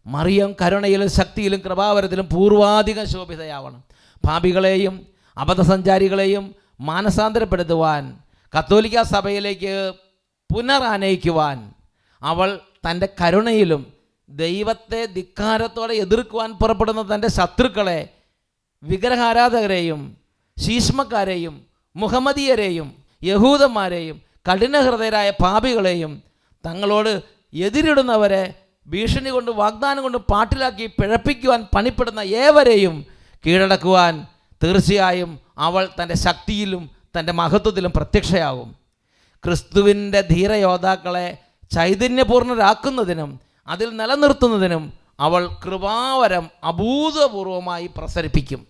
മറിയം കരുണയിലും ശക്തിയിലും കൃപാവരത്തിലും പൂർവാധികം ശോഭിതയാവണം. പാപികളെയും അബദ്ധസഞ്ചാരികളെയും മാനസാന്തരപ്പെടുത്തുവാൻ, കത്തോലിക്ക സഭയിലേക്ക് പുനരാനയിക്കുവാൻ അവൾ തൻ്റെ കരുണയിലും ദൈവത്തെ ധിക്കാരത്തോടെ എതിർക്കുവാൻ പുറപ്പെടുന്ന തൻ്റെ ശത്രുക്കളെ, വിഗ്രഹാരാധകരെയും ശീഷ്മക്കാരെയും മുഹമ്മദീയരെയും യഹൂദന്മാരെയും കഠിനഹൃദയരായ പാപികളെയും തങ്ങളോട് എതിരിടുന്നവരെ ഭീഷണി കൊണ്ട് വാഗ്ദാനം കൊണ്ട് പാട്ടിലാക്കി പിഴപ്പിക്കുവാൻ പണിപ്പെടുന്ന ഏവരെയും കീഴടക്കുവാൻ തീർച്ചയായും അവൾ തൻ്റെ ശക്തിയിലും തൻ്റെ മഹത്വത്തിലും പ്രത്യക്ഷയാകും. ക്രിസ്തുവിൻ്റെ ധീരയോദ്ധാക്കളെ ചൈതന്യപൂർണ്ണരാക്കുന്നതിനും അതിൽ നിലനിർത്തുന്നതിനും അവൾ കൃപാവരം അഭൂതപൂർവമായി പ്രസരിപ്പിക്കും.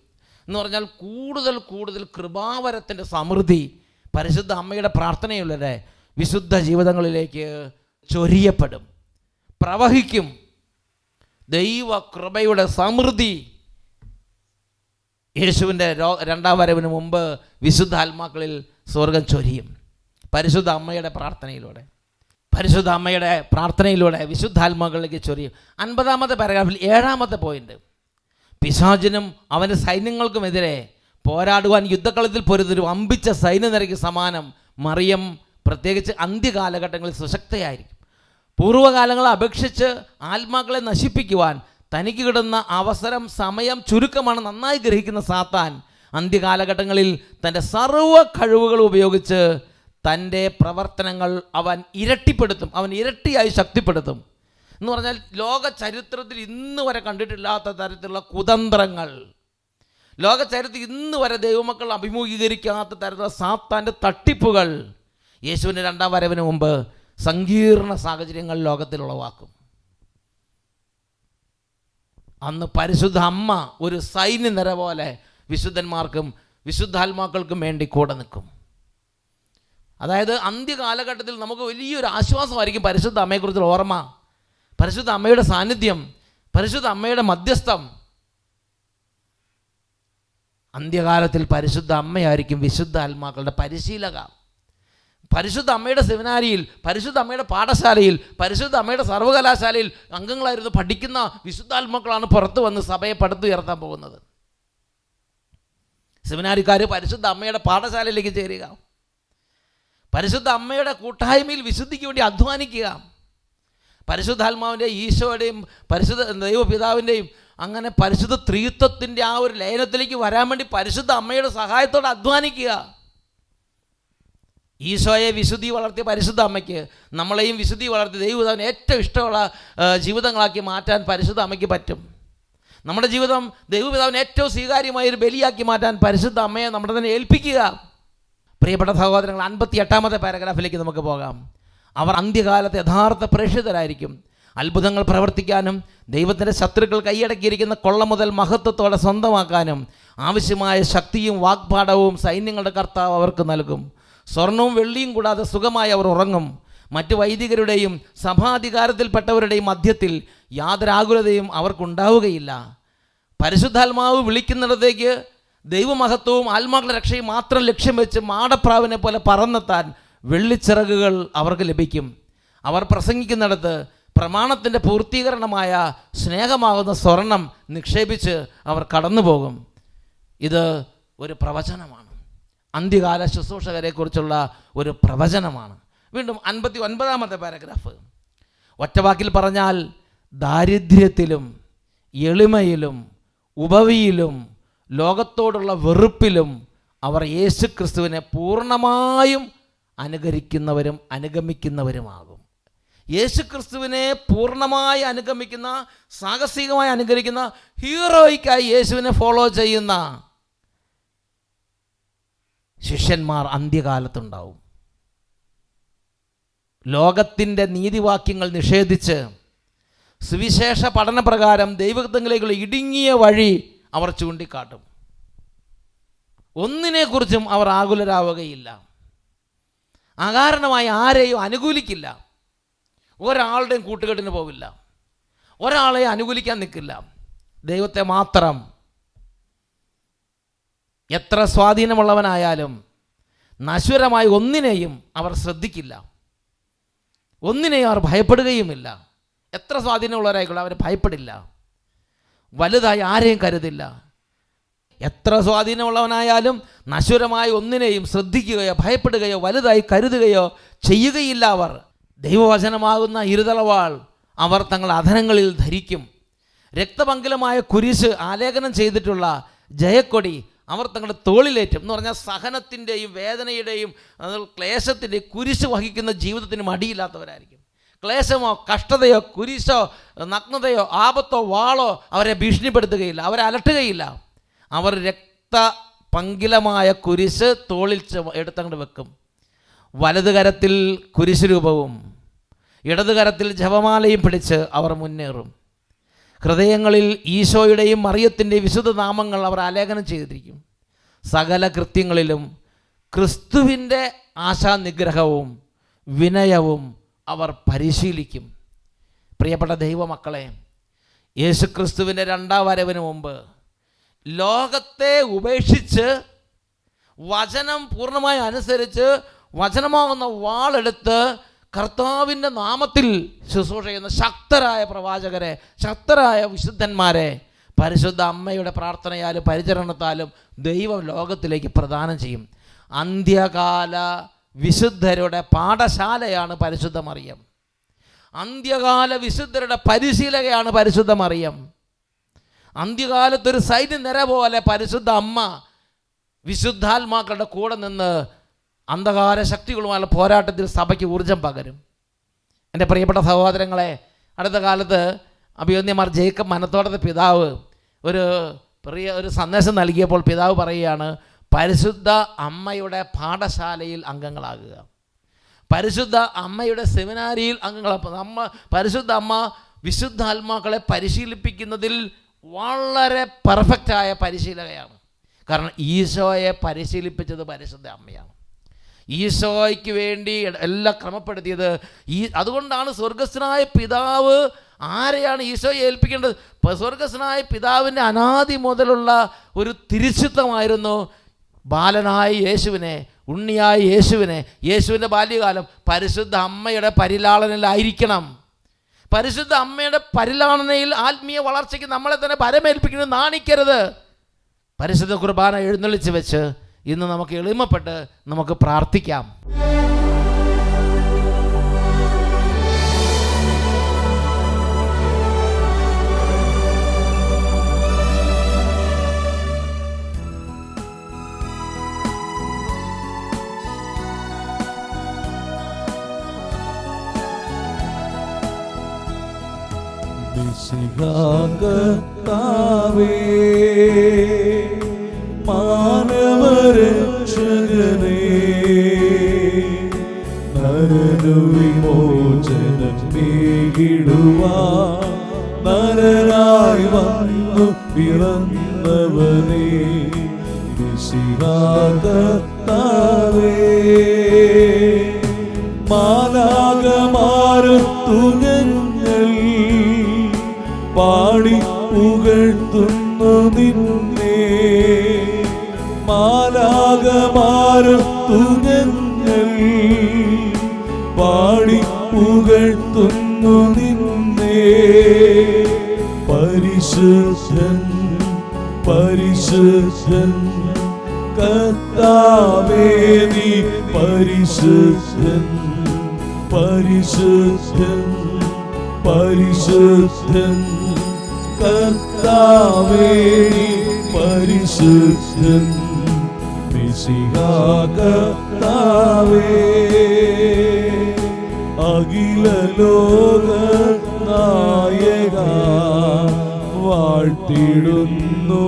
എന്ന് പറഞ്ഞാൽ കൂടുതൽ കൃപാവരത്തിൻ്റെ സമൃദ്ധി പരിശുദ്ധ അമ്മയുടെ പ്രാർത്ഥനയിലൂടെ വിശുദ്ധ ജീവിതങ്ങളിലേക്ക് ചൊരിയപ്പെടും, പ്രവഹിക്കും. ദൈവ കൃപയുടെ സമൃദ്ധി യേശുവിൻ്റെ 2ാം വരവിന് മുമ്പ് വിശുദ്ധ ആത്മാക്കളിൽ സ്വർഗം ചൊരിയും പരിശുദ്ധ അമ്മയുടെ പ്രാർത്ഥനയിലൂടെ വിശുദ്ധാത്മാക്കളിലേക്ക് ചൊരിയും. 50-ാമത്തെ പാരഗ്രാഫിൽ 7-ാമത്തെ പോയിന്റ്, പിശാചിനും അവൻ്റെ സൈന്യങ്ങൾക്കുമെതിരെ പോരാടുവാൻ യുദ്ധക്കളത്തിൽ പൊരുതൊരു വമ്പിച്ച സൈന്യനിരയ്ക്ക് സമാനം മറിയം പ്രത്യേകിച്ച് അന്ത്യകാലഘട്ടങ്ങളിൽ സുശക്തയായിരിക്കും. പൂർവ്വകാലങ്ങളെ അപേക്ഷിച്ച് ആത്മാക്കളെ നശിപ്പിക്കുവാൻ തനിക്ക് കിട്ടുന്ന അവസരം, സമയം ചുരുക്കമാണ്. നന്നായി ഗ്രഹിക്കുന്ന സാത്താൻ അന്ത്യകാലഘട്ടങ്ങളിൽ തൻ്റെ സർവ്വ കഴിവുകളും ഉപയോഗിച്ച് തൻ്റെ പ്രവർത്തനങ്ങൾ അവൻ ഇരട്ടിപ്പെടുത്തും, അവൻ ഇരട്ടിയായി ശക്തിപ്പെടുത്തും. എന്ന് പറഞ്ഞാൽ ലോക ചരിത്രത്തിൽ ഇന്ന് വരെ കണ്ടിട്ടില്ലാത്ത തരത്തിലുള്ള കുതന്ത്രങ്ങൾ, ലോക ചരിത്രത്തിൽ ഇന്ന് വരെ ദൈവമക്കൾ അഭിമുഖീകരിക്കാത്ത തരത്തിലുള്ള സാത്താൻ്റെ തട്ടിപ്പുകൾ യേശുവിൻ്റെ രണ്ടാം വരവിന് മുമ്പ് സങ്കീർണ സാഹചര്യങ്ങൾ ലോകത്തിൽ ഉളവാക്കും. അന്ന് പരിശുദ്ധ അമ്മ ഒരു സൈന്യനിര പോലെ വിശുദ്ധന്മാർക്കും വിശുദ്ധാത്മാക്കൾക്കും വേണ്ടി കൂടെ നിൽക്കും. അതായത് അന്ത്യകാലഘട്ടത്തിൽ നമുക്ക് വലിയൊരു ആശ്വാസമായിരിക്കും പരിശുദ്ധ അമ്മയെക്കുറിച്ചുള്ള ഓർമ്മ, പരിശുദ്ധ അമ്മയുടെ സാന്നിധ്യം, പരിശുദ്ധ അമ്മയുടെ മധ്യസ്ഥം. അന്ത്യകാലത്തിൽ പരിശുദ്ധ അമ്മയായിരിക്കും വിശുദ്ധ ആത്മാക്കളുടെ പരിശീലക. പരിശുദ്ധ അമ്മയുടെ സെമിനാരിയിൽ, പരിശുദ്ധ അമ്മയുടെ പാഠശാലയിൽ, പരിശുദ്ധ അമ്മയുടെ സർവകലാശാലയിൽ അംഗങ്ങളായിരുന്നു പഠിക്കുന്ന വിശുദ്ധാത്മാക്കളാണ് പുറത്തു വന്ന് സഭയെ പടുത്തുയർത്താൻ പോകുന്നത്. സെമിനാരിക്കാർ പരിശുദ്ധ അമ്മയുടെ പാഠശാലയിലേക്ക് ചേരുക, പരിശുദ്ധ അമ്മയുടെ കൂട്ടായ്മയിൽ വിശുദ്ധിക്ക് വേണ്ടി അധ്വാനിക്കുക, പരിശുദ്ധാത്മാവിൻ്റെ, ഈശോയുടെയും പരിശുദ്ധ ദൈവപിതാവിൻ്റെയും അങ്ങനെ പരിശുദ്ധ ത്രിത്വത്തിൻ്റെ ആ ഒരു ലയനത്തിലേക്ക് വരാൻ വേണ്ടി പരിശുദ്ധ അമ്മയുടെ സഹായത്തോടെ അധ്വാനിക്കുക. ഈശോയെ വിശുദ്ധി വളർത്തിയ പരിശുദ്ധ അമ്മയ്ക്ക് നമ്മളെയും വിശുദ്ധി വളർത്തി ദൈവപിതാവിന് ഏറ്റവും ഇഷ്ടമുള്ള ജീവിതങ്ങളാക്കി മാറ്റാൻ പരിശുദ്ധ അമ്മയ്ക്ക് പറ്റും. നമ്മുടെ ജീവിതം ദൈവപിതാവിന് ഏറ്റവും സ്വീകാര്യമായ ഒരു ബലിയാക്കി മാറ്റാൻ പരിശുദ്ധ അമ്മയെ നമ്മുടെ തന്നെ ഏൽപ്പിക്കുക. പ്രിയപ്പെട്ട സഹോദരങ്ങൾ, 58-ാമത്തെ പാരഗ്രാഫിലേക്ക് നമുക്ക് പോകാം. അവർ അന്ത്യകാലത്ത് യഥാർത്ഥ പ്രേക്ഷിതരായിരിക്കും. അത്ഭുതങ്ങൾ പ്രവർത്തിക്കാനും ദൈവത്തിൻ്റെ ശത്രുക്കൾ കൈയടക്കിയിരിക്കുന്ന കൊള്ള മുതൽ മഹത്വത്തോടെ സ്വന്തമാക്കാനും ആവശ്യമായ ശക്തിയും വാഗ്പാഠവും സൈന്യങ്ങളുടെ കർത്താവ് അവർക്ക് നൽകും. സ്വർണവും വെള്ളിയും കൂടാതെ സുഖമായി അവർ ഉറങ്ങും. മറ്റു വൈദികരുടെയും സഭാധികാരത്തിൽപ്പെട്ടവരുടെയും മധ്യത്തിൽ യാതൊരാകുലതയും അവർക്കുണ്ടാവുകയില്ല. പരിശുദ്ധാത്മാവ് വിളിക്കുന്നിടത്തേക്ക് ദൈവമഹത്വവും ആത്മാക്കളുടെ രക്ഷയും മാത്രം ലക്ഷ്യം വെച്ച് മാടപ്രാവിനെ പോലെ പറന്നെത്താൻ വെള്ളിച്ചിറകുകൾ അവർക്ക് ലഭിക്കും. അവർ പ്രസംഗിക്കുന്നിടത്ത് പ്രമാണത്തിൻ്റെ പൂർത്തീകരണമായ സ്നേഹമാകുന്ന സ്വർണം നിക്ഷേപിച്ച് അവർ കടന്നു പോകും. ഇത് ഒരു പ്രവചനമാണ്, അന്ത്യകാല ശുശ്രൂഷകരെക്കുറിച്ചുള്ള ഒരു പ്രവചനമാണ്. വീണ്ടും 59-ാമത്തെ പാരഗ്രാഫ്. ഒറ്റവാക്കിൽ പറഞ്ഞാൽ ദാരിദ്ര്യത്തിലും എളിമയിലും ഉപവിയിലും ലോകത്തോടുള്ള വെറുപ്പിലും അവർ യേശു ക്രിസ്തുവിനെ പൂർണ്ണമായും അനുകരിക്കുന്നവരും അനുഗമിക്കുന്നവരുമാകും. യേശു ക്രിസ്തുവിനെ പൂർണ്ണമായി അനുഗമിക്കുന്ന, സാഹസികമായി അനുകരിക്കുന്ന, ഹീറോയ്ക്കായി യേശുവിനെ ഫോളോ ചെയ്യുന്ന ശിഷ്യന്മാർ അന്ത്യകാലത്തുണ്ടാവും. ലോകത്തിൻ്റെ നീതിവാക്യങ്ങൾ നിഷേധിച്ച് സുവിശേഷ പഠനപ്രകാരം ദൈവത്തിലേക്കുള്ള ഇടുങ്ങിയ വഴി അവർ ചൂണ്ടിക്കാട്ടും. ഒന്നിനെക്കുറിച്ചും അവർ ആകുലരാവുകയില്ല. അകാരണമായി ആരെയും അനുകൂലിക്കില്ല. ഒരാളുടെയും കൂട്ടുകെട്ടിന് പോവില്ല. ഒരാളെ അനുകൂലിക്കാൻ നിൽക്കില്ല. ദൈവത്തെ മാത്രം. എത്ര സ്വാധീനമുള്ളവനായാലും നശ്വരമായ ഒന്നിനെയും അവർ ശ്രദ്ധിക്കില്ല. ഒന്നിനെയും അവർ ഭയപ്പെടുകയുമില്ല. എത്ര സ്വാധീനമുള്ളവരായിക്കോട്ടെ അവർ ഭയപ്പെടില്ല. വലുതായി ആരെയും കരുതില്ല. എത്ര സ്വാധീനമുള്ളവനായാലും നശ്വരമായ ഒന്നിനെയും ശ്രദ്ധിക്കുകയോ ഭയപ്പെടുകയോ വലുതായി കരുതുകയോ ചെയ്യുകയില്ല. അവർ ദൈവവചനമാകുന്ന ഇരുതലവാൾ അവർ തങ്ങളുടെ അധരങ്ങളിൽ ധരിക്കും. രക്തപങ്കിലമായ കുരിശ് ആലേഖനം ചെയ്തിട്ടുള്ള ജയക്കൊടി അവർ തങ്ങളുടെ തോളിലേറ്റും. എന്ന് പറഞ്ഞാൽ സഹനത്തിൻ്റെയും വേദനയുടെയും ക്ലേശത്തിൻ്റെയും കുരിശ് വഹിക്കുന്ന ജീവിതത്തിന് മടിയില്ലാത്തവരായിരിക്കും. ക്ലേശമോ കഷ്ടതയോ കുരിശോ നഗ്നതയോ ആപത്തോ വാളോ അവരെ ഭീഷണിപ്പെടുത്തുകയില്ല, അവരെ അലട്ടുകയില്ല. അവർ രക്തപങ്കിലമായ കുരിശ് തോളിൽ എടുത്തങ്ങോട്ട് വെക്കും. വലതുകരത്തിൽ കുരിശ് രൂപവും ഇടതുകരത്തിൽ ജപമാലയും പിടിച്ച് അവർ മുന്നേറും. ഹൃദയങ്ങളിൽ ഈശോയുടെയും മറിയത്തിൻ്റെയും വിശുദ്ധ നാമങ്ങൾ അവർ ആലേഖനം ചെയ്തിരിക്കും. സകല കൃത്യങ്ങളിലും ക്രിസ്തുവിൻ്റെ ആശാനിഗ്രഹവും വിനയവും അവർ പരിശീലിക്കും. പ്രിയപ്പെട്ട ദൈവമക്കളെ, യേശുക്രിസ്തുവിൻ്റെ രണ്ടാം വരവിന് മുമ്പ് ലോകത്തെ ഉപേക്ഷിച്ച് വചനം പൂർണ്ണമായി അനുസരിച്ച് വചനമാകുന്ന വാളെടുത്ത് കർത്താവിൻ്റെ നാമത്തിൽ ശുശ്രൂഷ ചെയ്യുന്ന ശക്തരായ പ്രവാചകരെ, ശക്തരായ വിശുദ്ധന്മാരെ പരിശുദ്ധ അമ്മയുടെ പ്രാർത്ഥനയാലും പരിചരണത്താലും ദൈവം ലോകത്തിലേക്ക് പ്രദാനം ചെയ്യും. അന്ത്യകാല വിശുദ്ധരുടെ പാഠശാലയാണ് പരിശുദ്ധ മറിയം. അന്ത്യകാല വിശുദ്ധരുടെ പരിശീലകയാണ് പരിശുദ്ധ മറിയം. അന്ത്യകാലത്തൊരു സൈന്യനിര പോലെ പരിശുദ്ധ അമ്മ വിശുദ്ധാത്മാക്കളുടെ കൂടെ നിന്ന് അന്ധകാര ശക്തികളുമായുള്ള പോരാട്ടത്തിൽ സഭയ്ക്ക് ഊർജം പകരും. എൻ്റെ പ്രിയപ്പെട്ട സഹോദരങ്ങളെ, അടുത്ത കാലത്ത് അഭിവന്യമാർ ജേക്കബ് മനത്തോടത്തെ പിതാവ് ഒരു സന്ദേശം നൽകിയപ്പോൾ പിതാവ് പറയുകയാണ്, പരിശുദ്ധ അമ്മയുടെ പാഠശാലയിൽ അംഗങ്ങളാകുക, പരിശുദ്ധ അമ്മയുടെ സെമിനാരിയിൽ അംഗങ്ങളാകുക. പരിശുദ്ധ അമ്മ വിശുദ്ധാത്മാക്കളെ പരിശീലിപ്പിക്കുന്നതിൽ വളരെ പെർഫെക്റ്റായ പരിശീലകയാണ്. കാരണം ഈശോയെ പരിശീലിപ്പിച്ചത് പരിശുദ്ധ അമ്മയാണ്. ഈശോയ്ക്ക് വേണ്ടി എല്ലാം ക്രമപ്പെടുത്തിയത് അതുകൊണ്ടാണ് സ്വർഗസ്ഥനായ പിതാവ് ആരെയാണ് ഈശോയെ ഏൽപ്പിക്കേണ്ടത്? സ്വർഗസ്ഥനായ പിതാവിൻ്റെ അനാദി മുതലുള്ള ഒരു തിരിച്ചുത്തമായിരുന്നു ബാലനായ യേശുവിനെ, ഉണ്ണിയായ യേശുവിനെ, യേശുവിൻ്റെ ബാല്യകാലം പരിശുദ്ധ അമ്മയുടെ പരിലാളനയിലായിരിക്കണം. പരിശുദ്ധ അമ്മയുടെ പരിലാളനയിൽ ആത്മീയ വളർച്ചയ്ക്ക് നമ്മളെ തന്നെ പരമേൽപ്പിക്കുന്നത് നാണിക്കരുത്. പരിശുദ്ധ കുർബാന എഴുന്നള്ളിച്ച് വെച്ച് ഇന്ന് നമുക്ക് എളിമപ്പെട്ട് നമുക്ക് പ്രാർത്ഥിക്കാം. കർത്താവേ, മാനവരക്ഷകനേ, നരനു വിമോചനം നേടിടുവാൻ നരനായി വന്നു പിറന്നവനേ, കർത്താവേ, മാലാഖമാരുത്തു ഞങ്ങൾ പാടി പുകഴ്ത്തുന്നു നിന്നെ, മാലാഖമാരുത്തു ഞങ്ങൾ പാടി പുകഴ്ത്തുന്നു നിന്നെ, പരിശുദ്ധൻ പരിശുദ്ധൻ കർത്താവേ, നീ പരിശുദ്ധൻ പരിശുദ്ധൻ പരിശുദ്ധൻ കർത്താവേ, നീ പരിശുദ്ധൻ മിശിഹാ കർത്താവേ, അഖില ലോക നായക വാഴ്ത്തിടുന്നു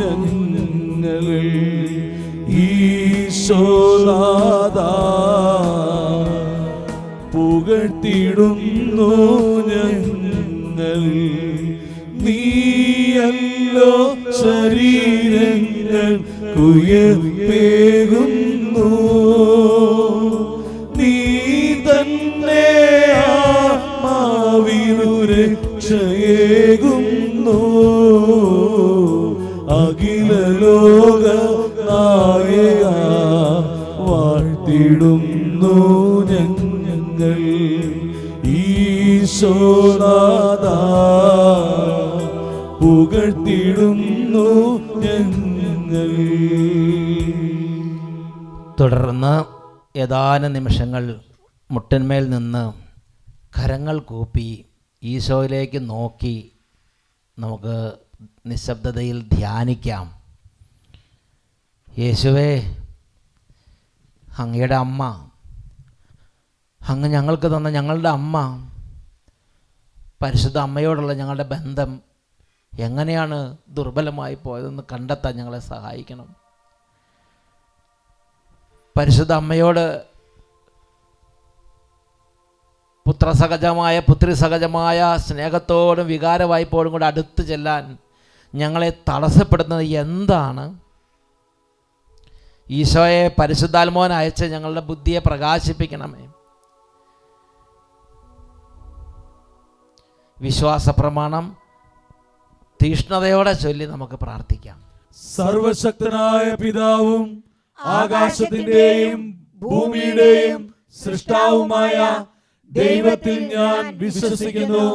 ഞങ്ങൾ, ഈശോനാഥാ പുകഴ്ത്തിടുന്നു ഞങ്ങൾ, നീയല്ലോ ശരീരങ്ങൾ കുയർപ്പേകുന്നു, നീ തന്നെ ആത്മാവിനു രക്ഷയേകുന്നു, അഖില ലോക നായക വാഴ്ത്തിടുന്നു ഞങ്ങൾ, ഈശോനാഥാ പുകഴ്ത്തിടുന്നു ഞങ്ങൾ. തുടർന്ന് ഏതാനും നിമിഷങ്ങൾ മുട്ടിന്മേൽ നിന്ന് കരങ്ങൾ കൂപ്പി ഈശോയിലേക്ക് നോക്കി നമുക്ക് നിശബ്ദതയിൽ ധ്യാനിക്കാം. യേശുവേ, അങ്ങയുടെ അമ്മ, അങ്ങ് ഞങ്ങൾക്ക് തന്ന ഞങ്ങളുടെ അമ്മ, പരിശുദ്ധ അമ്മയോടുള്ള ഞങ്ങളുടെ ബന്ധം എങ്ങനെയാണ് ദുർബലമായി പോയതെന്ന് കണ്ടെത്താൻ ഞങ്ങളെ സഹായിക്കണം. പരിശുദ്ധ അമ്മയോട് പുത്രസഹജമായ പുത്രിസഹജമായ സ്നേഹത്തോടും വികാരവായ്പോടും കൂടെ അടുത്ത് ചെല്ലാൻ ഞങ്ങളെ തടസ്സപ്പെടുന്നത് എന്താണ്? ഈശോയെ പരിശുദ്ധാത്മാവിനെ അയച്ച് ഞങ്ങളുടെ ബുദ്ധിയെ പ്രകാശിപ്പിക്കണമേ. വിശ്വാസ പ്രമാണം തീഷ്ണതയോടെ ചൊല്ലി നമുക്ക് പ്രാർത്ഥിക്കാം. സർവശക്തനായ പിതാവും ആകാശത്തിന്റെയും ഭൂമിയുടെയും സൃഷ്ടാവുമായ ദൈവത്തിൽ ഞാൻ വിശ്വസിക്കുന്നു.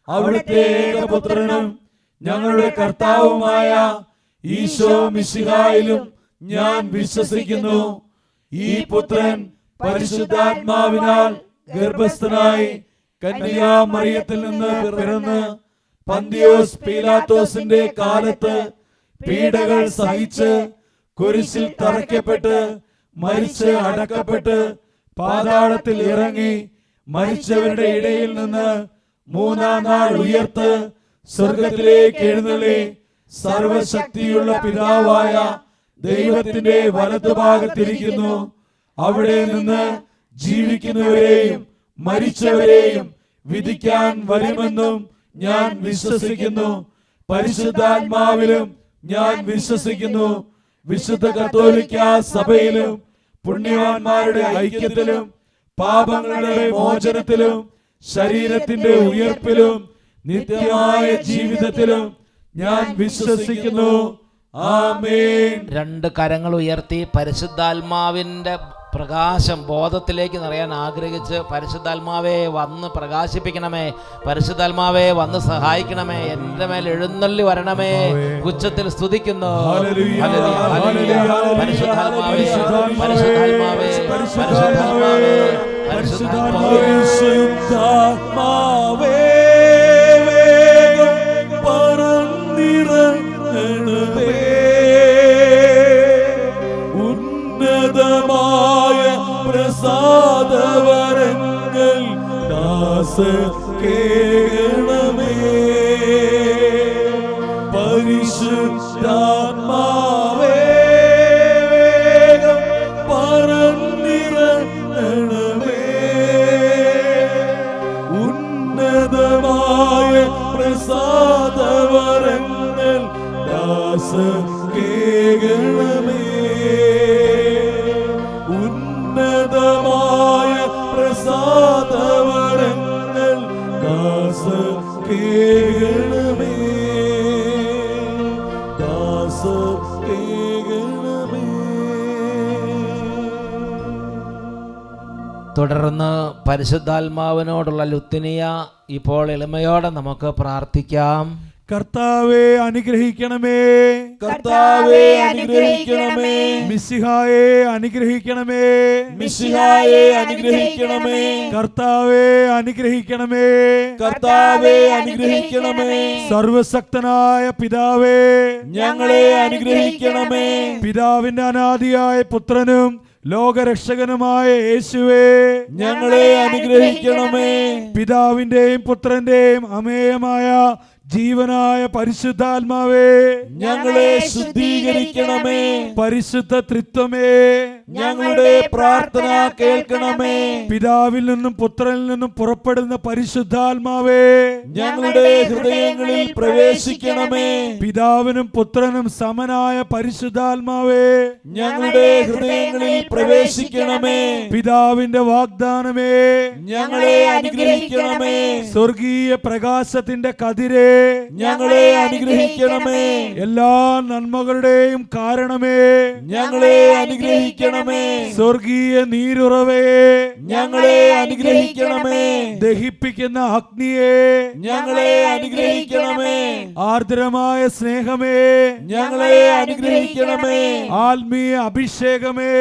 അവിടുത്തെ ഏകപുത്രനും ഞങ്ങളുടെ കർത്താവുമായ ഈശോ മിശിഹായിലും ഞാൻ വിശ്വസിക്കുന്നു. ഈ പുത്രൻ പരിശുദ്ധാത്മാവിനാൽ ഗർഭസ്ഥനായി കന്യാമറിയത്തിൽ നിന്ന് പിറന്ന് പന്തിയോസ് പീലാത്തോസിന്റെ കാലത്ത് പീഡകൾ സഹിച്ച് കുരിശിൽ തറയ്ക്കപ്പെട്ട് മരിച്ച് അടക്കപ്പെട്ട് പാതാളത്തിൽ ഇറങ്ങി മരിച്ചവരുടെ ഇടയിൽ നിന്ന് മൂന്നാം നാൾ ഉയർത്ത് സ്വർഗത്തിലേക്ക് എഴുന്നള്ളി സർവശക്തിയുള്ള പിതാവായ ദൈവത്തിന്റെ വലതുഭാഗത്തിരിക്കുന്നു. അവിടെ നിന്ന് ജീവിക്കുന്നവരെയും മരിച്ചവരെയും വിധിക്കാൻ വരുമെന്നും ഞാൻ വിശ്വസിക്കുന്നു. പരിശുദ്ധാത്മാവിലും ഞാൻ വിശ്വസിക്കുന്നു. വിശുദ്ധ കത്തോലിക്കാ സഭയിലും പുണ്യവാന്മാരുടെ ഐക്യത്തിലും പാപങ്ങളുടെ മോചനത്തിലും ശരീരത്തിന്റെ ഉയർപ്പിലും നിത്യമായ ജീവിതത്തിലും ഞാൻ വിശ്വസിക്കുന്നു. ആമേൻ. രണ്ട് കരങ്ങൾ ഉയർത്തി പരിശുദ്ധാത്മാവിൻ്റെ പ്രകാശം ബോധത്തിലേക്ക് നിറയാൻ ആഗ്രഹിച്ച്, പരിശുദ്ധാത്മാവേ വന്ന് പ്രകാശിപ്പിക്കണമേ, പരിശുദ്ധാത്മാവേ വന്ന് സഹായിക്കണമേ, എൻ്റെ മേൽ എഴുന്നള്ളി വരണമേ. ഉച്ചത്തിൽ സ്തുതിക്കുന്നു. പരിശുദ്ധാത്മാവേ, പരിശുദ്ധാത്മാവേ, പരിശുദ്ധാത്മാവേ, പരിശുദ്ധാത്മാവേ പറന്നിറങ്ങണമേ. ഉന്നതമായ പ്രസാദവരങ്ങൾ ദാസക്കേണമേ. പരിശുദ്ധാത്മാവേ പറന്നിറങ്ങണമേ. ഉന്നതമായ പ്രസാദവരങ്ങൾ ദാസക്കേണമേ. ഉന്നതമായ പ്രസാദവരങ്ങൾ ദാസക്കേണമേ. ദാസക്കേണമേ. തുടർന്ന് പരിശുദ്ധാത്മാവിനോടുള്ള ലുത്തിനിയ ഇപ്പോൾ എളിമയോടെ നമുക്ക് പ്രാർത്ഥിക്കാം. കർത്താവേ അനുഗ്രഹിക്കണമേ. കർത്താവേ അനുഗ്രഹിക്കണമേ. മിശിഹായെ അനുഗ്രഹിക്കണമേ. മിശിഹായെ അനുഗ്രഹിക്കണമേ. കർത്താവേ അനുഗ്രഹിക്കണമേ. കർത്താവേ അനുഗ്രഹിക്കണമേ. സർവശക്തനായ പിതാവേ ഞങ്ങളെ അനുഗ്രഹിക്കണമേ. പിതാവിന്റെ അനാദിയായ പുത്രനും ലോകരക്ഷകനുമായ യേശുവേ ഞങ്ങളെ അനുഗ്രഹിക്കണമേ. പിതാവിന്റെയും പുത്രന്റെയും അമേയമായ ജീവനായ പരിശുദ്ധാത്മാവേ ഞങ്ങളെ ശുദ്ധീകരിക്കണമേ. പരിശുദ്ധ ത്രിത്വമേ ഞങ്ങളുടെ പ്രാർത്ഥന കേൾക്കണമേ. പിതാവിൽ നിന്നും പുത്രനിൽ നിന്നും പുറപ്പെടുന്ന പരിശുദ്ധാത്മാവേ ഞങ്ങളുടെ ഹൃദയങ്ങളിൽ പ്രവേശിക്കണമേ. പിതാവിനും പുത്രനും സമനായ പരിശുദ്ധാത്മാവേ ഞങ്ങളുടെ ഹൃദയങ്ങളിൽ പ്രവേശിക്കണമേ. പിതാവിന്റെ വാഗ്ദാനമേ ഞങ്ങളെ അനുഗ്രഹിക്കണമേ. സ്വർഗീയ പ്രകാശത്തിന്റെ കതിരേ ഞങ്ങളെ അനുഗ്രഹിക്കണമേ. എല്ലാ നന്മകളുടെയും കാരണമേ ഞങ്ങളെ അനുഗ്രഹിക്കണമേ. സ്വർഗീയ നീരുറവയെ ഞങ്ങളെ അനുഗ്രഹിക്കണമേ. ദഹിപ്പിക്കുന്ന അഗ്നിയെ ഞങ്ങളെ അനുഗ്രഹിക്കണമേ. ആർദ്രമായ സ്നേഹമേ ഞങ്ങളെ അനുഗ്രഹിക്കണമേ. ആത്മീയ അഭിഷേകമേ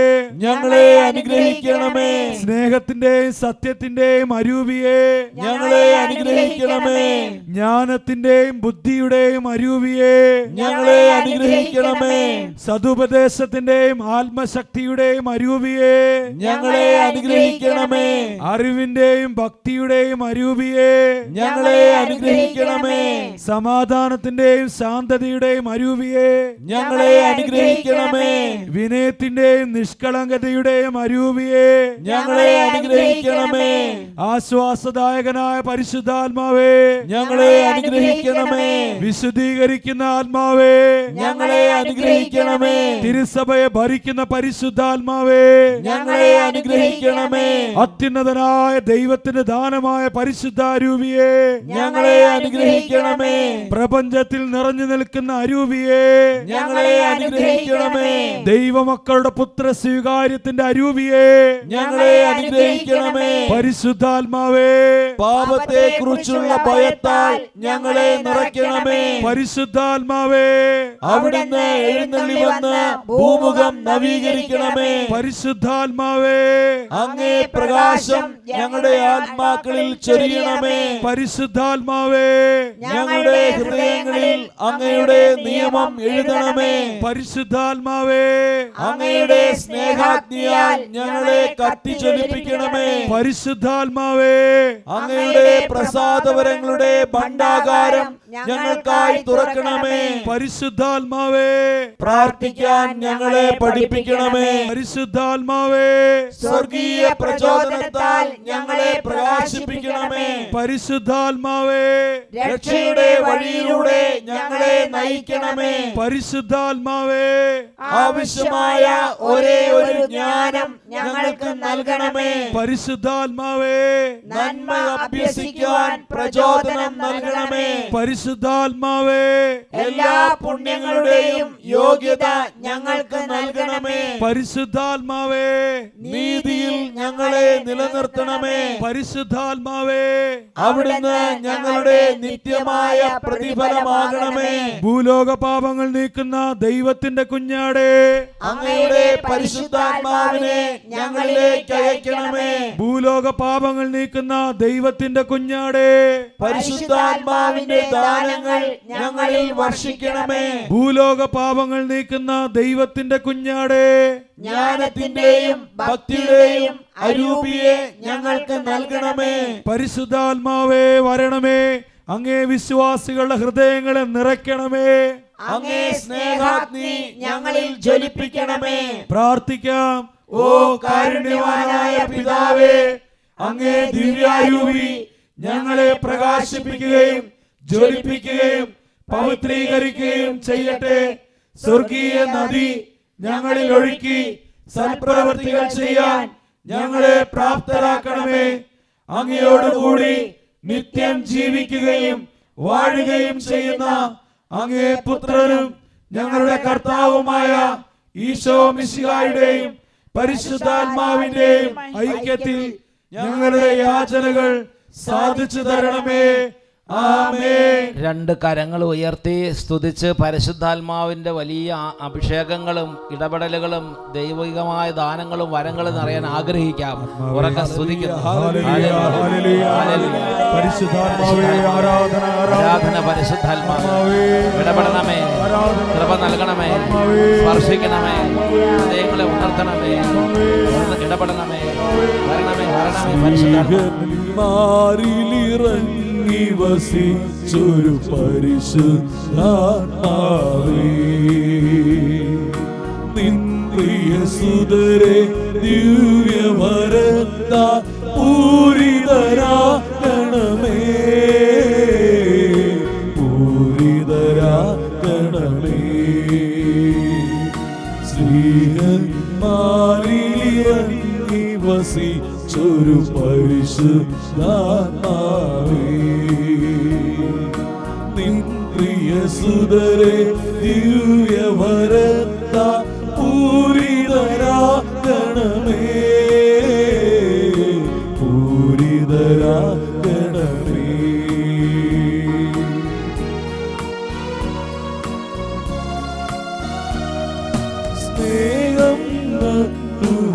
ഞങ്ങളെ അനുഗ്രഹിക്കണമേ. സ്നേഹത്തിന്റെയും സത്യത്തിന്റെയും അരൂപിയെ ഞങ്ങളെ അനുഗ്രഹിക്കണമേ. ജ്ഞാനത്തിന്റെയും ബുദ്ധിയുടെയും അരൂപിയെ ഞങ്ങളെ അനുഗ്രഹിക്കണമേ. സതുപദേശത്തിന്റെയും ആത്മശക്തിയുടെയും അരൂപിയെ ഞങ്ങളെ അനുഗ്രഹിക്കണമേ. അറിവിന്റെയും ഭക്തിയുടെയും അരൂപിയെ ഞങ്ങളെ അനുഗ്രഹിക്കണമേ. സമാധാനത്തിന്റെയും ശാന്തതയുടെയും അരൂപിയെ ഞങ്ങളെ അനുഗ്രഹിക്കണമേ. വിനയത്തിന്റെയും നിഷ്കളങ്കതയുടെയും അരൂപിയെ ഞങ്ങളെ അനുഗ്രഹിക്കണമേ. ആശ്വാസദായകനായ പരിശുദ്ധാത്മാവേ ഞങ്ങളെ അനുഗ്രഹിക്കണമേ. വിശുദ്ധീകരിക്കുന്ന ആത്മാവേ ഞങ്ങളെ അനുഗ്രഹിക്കണമേ. തിരുസഭയെ ഭരിക്കുന്ന പരിശുദ്ധാത്മാവേ ഞങ്ങളെ അനുഗ്രഹിക്കണമേ. അത്യുന്നതനായ ദൈവത്തിന്റെ ദാനമായ പരിശുദ്ധാരൂപിയെ ഞങ്ങളെ അനുഗ്രഹിക്കണമേ. പ്രപഞ്ചത്തിൽ നിറഞ്ഞു നിൽക്കുന്ന അരൂപിയെ ഞങ്ങളെ അനുഗ്രഹിക്കണമേ. ദൈവമക്കളുടെ പുത്ര സ്വീകാര്യത്തിന്റെ അരൂപിയെ ഞങ്ങളെ അനുഗ്രഹിക്കണമേ. പരിശുദ്ധാത്മാവേ പാപത്തെ കുറിച്ചുള്ള ഭയത്താൽ ഞങ്ങളെ ഞങ്ങളെ നിറയ്ക്കണമേ. പരിശുദ്ധാത്മാവേ അവിടുന്ന് എഴുന്നള്ളി വന്ന് ഭൂമുഖം നവീകരിക്കണമേ. പരിശുദ്ധാത്മാവേ അങ്ങേ പ്രകാശം ഞങ്ങളുടെ ആത്മാക്കളിൽ ചൊരിയണമേ. പരിശുദ്ധാത്മാവേ ഞങ്ങളുടെ ഹൃദയങ്ങളിൽ അങ്ങയുടെ നിയമം എഴുതണമേ. പരിശുദ്ധാത്മാവേ അങ്ങയുടെ സ്നേഹാഗ്നിയാൽ ഞങ്ങളെ കത്തിച്ചൊലിപ്പിക്കണമേ. പരിശുദ്ധാത്മാവേ അങ്ങയുടെ പ്രസാദവരങ്ങളുടെ ഭണ്ഡാകാരം ഞങ്ങൾക്കായി തുറക്കണമേ. പരിശുദ്ധാത്മാവേ പ്രാർത്ഥിക്കാൻ ഞങ്ങളെ പഠിപ്പിക്കണമേ. പരിശുദ്ധാത്മാവേ സ്വർഗീയ പ്രചോദനത്താൽ ഞങ്ങളെ പ്രകാശിപ്പിക്കണമേ. പരിശുദ്ധാത്മാവേ രക്ഷയുടെ വഴിയിലൂടെ ഞങ്ങളെ നയിക്കണമേ. പരിശുദ്ധാത്മാവേ ആവശ്യമായ ഒരേ ഒരു ജ്ഞാനം ഞങ്ങൾക്ക് നൽകണമേ. പരിശുദ്ധാത്മാവേ നന്മ അഭ്യസിക്കുവാൻ പ്രചോദനം നൽകണമേ. പരിശുദ്ധാത്മാവേ എല്ലാ പുണ്യങ്ങളുടെയും യോഗ്യത ഞങ്ങൾക്ക് നൽകണമേ. പരിശുദ്ധാത്മാവേ നീതിയിൽ ഞങ്ങളെ നിലനിർത്തണമേ. പരിശുദ്ധാത്മാവേ അവിടുന്ന് ഞങ്ങളുടെ നിത്യമായ പ്രതിഫലമാകണമേ. ഭൂലോക പാപങ്ങൾ നീക്കുന്ന ദൈവത്തിന്റെ കുഞ്ഞാടേ അങ്ങയുടെ പരിശുദ്ധാത്മാവിനെ ഞങ്ങളിലേക്ക് അയക്കണമേ. ഭൂലോക പാപങ്ങൾ നീക്കുന്ന ദൈവത്തിന്റെ കുഞ്ഞാടേ പരിശുദ്ധാത്മാവിന്റെ ദാനങ്ങൾ ഞങ്ങളിൽ വർഷിക്കണമേ. ഭൂലോക പാപങ്ങൾ നീക്കുന്ന ദൈവത്തിന്റെ കുഞ്ഞാടേ ജ്ഞാനത്തിന്റെയും ഭക്തിയുടെയും അരൂപിയെ ഞങ്ങൾക്ക് നൽകണമേ. പരിശുദ്ധാത്മാവേ വരണമേ. അങ്ങേ വിശ്വാസികളുടെ ഹൃദയങ്ങളെ നിറയ്ക്കണമേ. അങ്ങേ സ്നേഹാഗ്നി ഞങ്ങളിൽ ജ്വലിപ്പിക്കണമേ. പ്രാർത്ഥിക്കാം. ഓ കാരുണ്യവാനായ പിതാവേ, അങ്ങേ ദിവ്യാരൂപി ഞങ്ങളെ പ്രകാശിപ്പിക്കുകയും ജ്വലിപ്പിക്കുകയും പവിത്രീകരിക്കുകയും ചെയ്യട്ടെ. സ്വർഗീയ നദി ഞങ്ങളിൽ ഒഴുക്കി സൽപ്രവൃത്തികൾ ചെയ്യാൻ ഞങ്ങളെ പ്രാപ്തരാക്കണമേ. അങ്ങയോടുകൂടി നിത്യം ജീവിക്കുകയും വാഴുകയും ചെയ്യുന്ന അങ്ങേ പുത്രനും ഞങ്ങളുടെ കർത്താവുമായ ഈശോ മിശിഹായുടെയും പരിശുദ്ധാത്മാവിന്റെയും ഐക്യത്തിൽ ഞങ്ങളുടെ യാചനകൾ സാധിച്ചു തരണമേ. ആമേൻ. രണ്ട് കരങ്ങൾ ഉയർത്തി സ്തുതിച്ച് പരിശുദ്ധാത്മാവിൻ്റെ വലിയ അഭിഷേകങ്ങളും ഇടപെടലുകളും ദൈവികമായ ദാനങ്ങളും വരങ്ങളും അറിയാൻ ആഗ്രഹിക്കാം. ഉറക്കെ സ്തുതിക്കുന്നു. ആരാധന പരിശുദ്ധാത്മാവേ, ഇടപെടണമേ, കൃപ നൽകണമേ, സ്പർശിക്കണമേ, ഹൃദയങ്ങളെ ഉണർത്തണമേ, ഇടപെടണമേ, വരണമേ വരണമേ പരിശുദ്ധാത്മാവിലിറങ്ങി വസിച്ചൊരു പരിശുദ്ധാത്മാവേ, നിൻ പ്രിയ സുതരെ ദിവ്യവരത്താ പൂരിതരാക്കണമേ, പൂരിതരാക്കണമേ. ശ്രീഹന്മാരിലിറങ്ങി വസിച്ചൊരു പരിശുദ്ധാത്മാവേ, നിൻ പ്രിയ സുതരെ ദിവ്യവരത്താ പൂരിതരാക്കണമേ, പൂരിതരാക്കണമേ. സ്നേഹം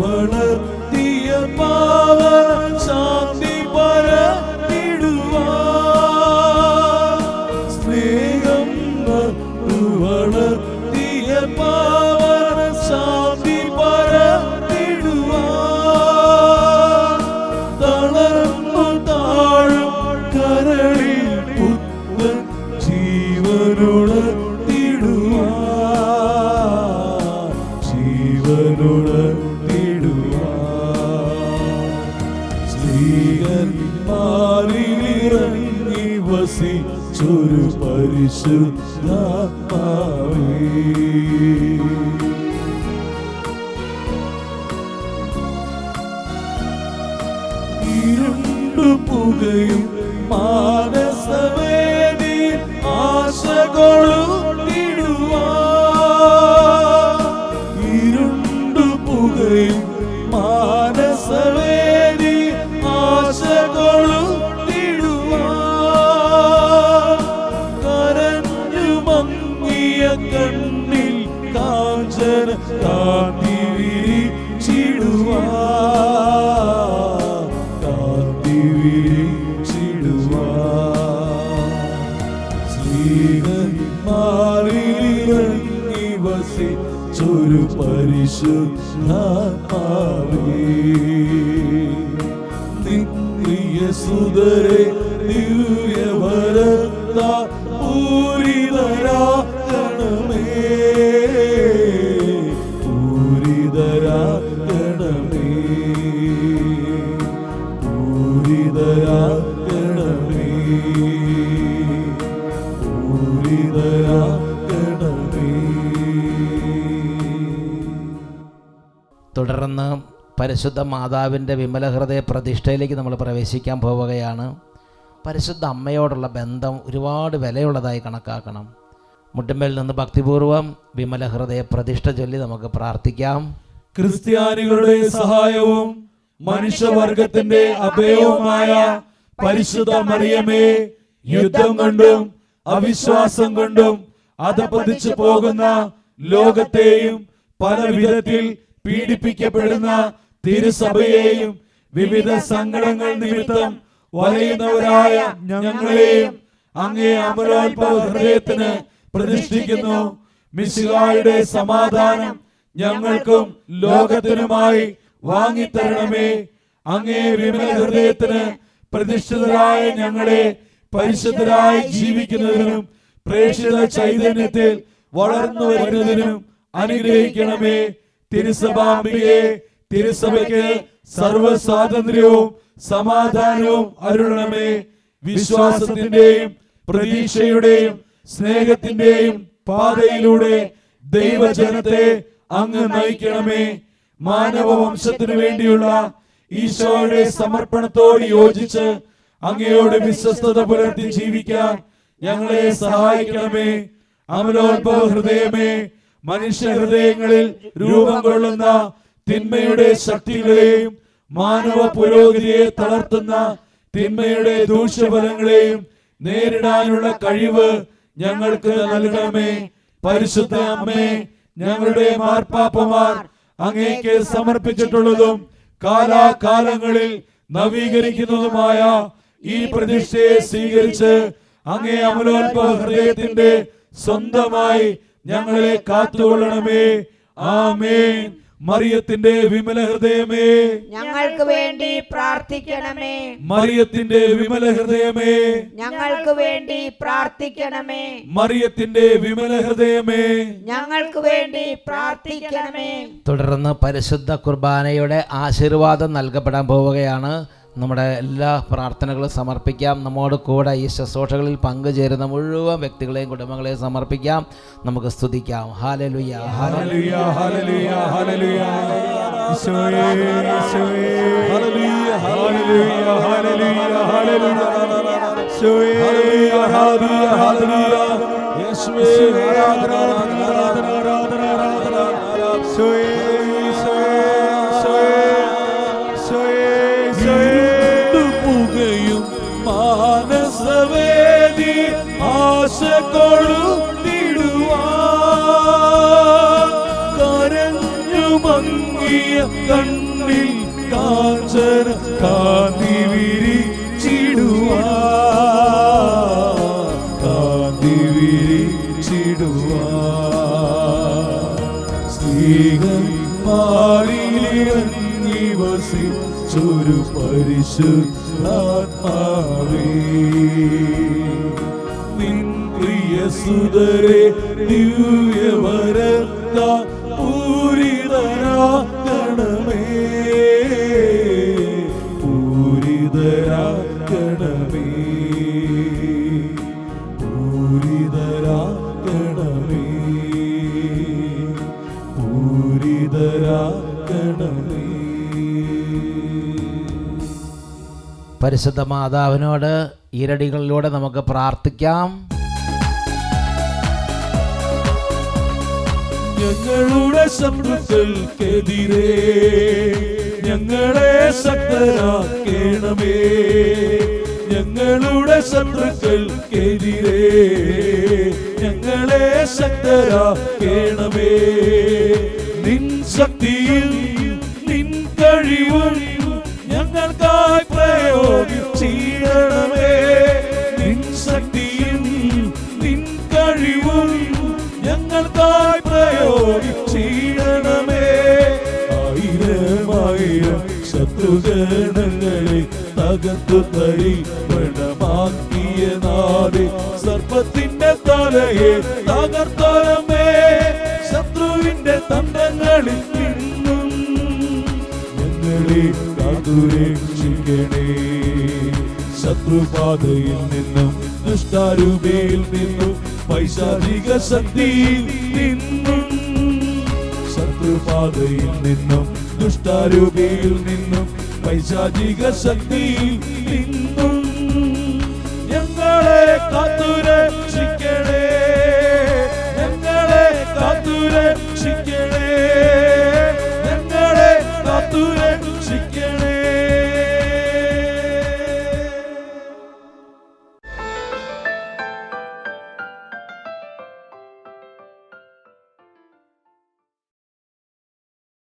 വളർത്തിയ പാവന ശാന്തി പരത്തിടുവാൻ, സ്നേഹം വളർത്തിയ പാവന ശാന്തി പരത്തിടുവാൻ, തളർന്നു താഴും കരളിൽ പുത്തൻ ജീവനുണർത്തിടുവാൻ, ജീവനുണർത്തിടുവാൻ. സ്ത്രീകന്മാരിലിറങ്ങി വസിച്ചൊരു പരിശുദ്ധാത്മാവേ, ഇരുണ്ടു പുകയും മാനസവേദി ആശ കൊളുത്തിടുവാൻ, ഇരുണ്ടു പുകയും മാനസവേദി ആശ കൊളുത്തിടുവാൻ, കാഞ്ചന കാന്തി വിരിച്ചിടുവാൻ, കാന്തി വിരിച്ചിടുവാൻ. സ്ത്രീകന്മാരിലിറങ്ങി വസിച്ചൊരു പരിശുദ്ധാത്മാവേ, നിത്യ സുതരെ ദിവ്യവരത്താൽ പൂരിതരാക്കണമേ, പൂരിതരാക്കണമേ, പൂരിതരാക്കണമേ, പൂരിതരാക്കണമേ. തുടർന്ന് പരിശുദ്ധ മാതാവിൻ്റെ വിമല ഹൃദയ പ്രതിഷ്ഠയിലേക്ക് നമ്മൾ പ്രവേശിക്കാൻ പോവുകയാണ്. പരിശുദ്ധ അമ്മയോടുള്ള ബന്ധം ഒരുപാട് വിലയുള്ളതായി കണക്കാക്കണം. മുട്ടുമേൽ നിന്ന് ഭക്തിപൂർവം വിമല ഹൃദയ പ്രതിഷ്ഠ ചൊല്ലി നമുക്ക് പ്രാർത്ഥിക്കാം. ക്രിസ്ത്യാനികളുടെ സഹായവും മനുഷ്യവർഗത്തിന്റെ അഭയവുമായ പരിശുദ്ധ മറിയമേ, യുദ്ധം കൊണ്ടും അവിശ്വാസം കൊണ്ടും അധപതിച്ചു പോകുന്ന ലോകത്തെയും പല വിധത്തിൽ പീഡിപ്പിക്കപ്പെടുന്ന തിരുസഭയെയും വിവിധ സങ്കടങ്ങൾ നിമിത്തം വലയുന്നവരായ ഞങ്ങളെയും അങ്ങേ അമലോത്ഭവ ഹൃദയത്തിന് പ്രതിഷ്ഠിക്കുന്നു. മിശിഹായുടെ സമാധാനം ഞങ്ങൾക്കും ലോകത്തിനുമായി വാങ്ങിത്തരണമേ. അങ്ങേ വിമല ഹൃദയത്തിന് പ്രതിഷ്ഠിതരായ ഞങ്ങളെ പരിശുദ്ധരായി ജീവിക്കുന്നതിനും പ്രേക്ഷിത ചൈതന്യത്തിൽ വളർന്നു വരുന്നതിനും അനുഗ്രഹിക്കണമേ. തിരുസഭാംബികയെ, തിരുസഭയ്ക്ക് സർവ സ്വാതന്ത്ര്യവും സമാധാനവും അരുളണമേ. വിശ്വാസത്തിന്റെയും പ്രതീക്ഷയുടെയും സ്നേഹത്തിന്റെയും പാതയിലൂടെ ദൈവജനത്തെ അങ്ങ് നയിക്കണമേ. മാനവവംശത്തിനു വേണ്ടിയുള്ള ഈശോയുടെ സമർപ്പണത്തോട് യോജിച്ച് അങ്ങയോട് വിശ്വസ്തത പുലർത്തി ജീവിക്കാൻ ഞങ്ങളെ സഹായിക്കണമേ. അമലോത്ഭവ ഹൃദയമേ, മനുഷ്യ ഹൃദയങ്ങളിൽ രൂപം കൊള്ളുന്ന തിന്മയുടെ ശക്തികളെയും മാനവ പുരോഗതിയെ തളർത്തുന്ന തിന്മയുടെ ദൂഷ്യഫലങ്ങളെയും നേരിടാനുള്ള കഴിവ് ഞങ്ങൾക്ക് നൽകണമേ. പരിശുദ്ധ അമ്മേ, ഞങ്ങളുടെ മാർപ്പാപ്പമാർ അങ്ങേക്ക് സമർപ്പിച്ചിട്ടുള്ളതും കാലാകാലങ്ങളിൽ നവീകരിക്കുന്നതുമായ ഈ പ്രതിഷ്ഠയെ സ്വീകരിച്ച് അങ്ങേ അമലോത്ഭവ ഹൃദയത്തിന്റെ സ്വന്തമായി ഞങ്ങളെ കാത്തുകൊള്ളണമേ. ആമേൻ. മറിയത്തിന്റെ വിമല ഹൃദയമേ, ഞങ്ങൾക്ക് വേണ്ടി പ്രാർത്ഥിക്കണമേ. മറിയത്തിന്റെ വിമല ഹൃദയമേ, ഞങ്ങൾക്ക് വേണ്ടി പ്രാർത്ഥിക്കണമേ. മറിയത്തിന്റെ വിമല ഹൃദയമേ, ഞങ്ങൾക്ക് വേണ്ടി പ്രാർത്ഥിക്കണമേ. തുടർന്ന് പരിശുദ്ധ കുർബാനയുടെ ആശീർവാദം നൽകപ്പെടാൻ പോവുകയാണ്. നമ്മുടെ എല്ലാ പ്രാർത്ഥനകളും സമർപ്പിക്കാം. നമ്മോട് കൂടെ ഈ ശുശ്രൂഷകളിൽ പങ്കുചേരുന്ന മുഴുവൻ വ്യക്തികളെയും കുടുംബങ്ങളെയും സമർപ്പിക്കാം. നമുക്ക് സ്തുതിക്കാം. Hallelujah, hallelujah, hallelujah, hallelujah. ഈശോയേ, ഈശോയേ, ഹല്ലേലൂയ, ഹല്ലേലൂയ, ഹല്ലേലൂയ, ഹല്ലേലൂയ. ഈശോയേ, ഹല്ലേലൂയ, ഹല്ലേലൂയ. യേശുവേ, ആരാധന, ആരാധന, ആരാധന, ആരാധന. ഈശോയേ, ഈശോയേ, ഈശോയേ, ഈശോയേ. പുകയും മാനസവേദി ആശ കൊളുത്തിടുവാൻ, കരഞ്ഞു മങ്ങിയ കണ്ണിൽ കാഞ്ചന കാന്തി വിരിച്ചിടുവാൻ, കാന്തി വിരിച്ചിടുവാൻ. സ്ത്രീകന്മാരിലിറങ്ങി വസിച്ചൊരു പരിശുദ്ധാത്മാവേ, നിൻ പ്രിയ സുതരെ ദിവ്യവരത്താൽ പൂരിതരാക്കണമേ, പൂരിതരാക്കണമേ, പൂരിതരാക്കണമേ, പൂരിതരാക്കണമേ. പരിശുദ്ധ മാതാവിനോട് ഈരടികളിലൂടെ നമുക്ക് പ്രാർത്ഥിക്കാം. ഞങ്ങളുടെ ശത്രുക്കൾക്കെതിരെ ഞങ്ങളെ ശക്തരാക്കണമേ, ഞങ്ങളുടെ ശത്രുക്കൾക്കെതിരെ ഞങ്ങളെ ഞങ്ങളെ ശക്തരാക്കേണമേ. നിൻ ശക്തിയും നിൻ കഴിവും ഞങ്ങൾക്കായി പ്രയോഗിച്ചിടണമേ. നിൻ ശക്തിയും നിൻ കഴിവും ഞങ്ങൾക്കായി പ്രയോഗിച്ചിടണമേ. ആയിരം ആയിരം ശത്രുജനങ്ങളെ തകർത്തു തരിപ്പണമാക്കിയ നാട് സർപ്പത്തിന്റെ തലയെ തകർത്തരമേ. ശത്രുവിന്റെ തന്ത്രങ്ങളിൽ നിന്നും ഞങ്ങളെ കാത്തുരക്ഷിക്കണേ. ശത്രുപാതയിൽ നിന്നും ദുഷ്ടാരൂപയിൽ നിന്നും പൈശാചിക ശക്തിയിൽ നിന്നും ശത്രുപാതയിൽ നിന്നും ദുഷ്ടാരൂപയിൽ നിന്നും പൈശാചിക ശക്തിയിൽ നിന്നും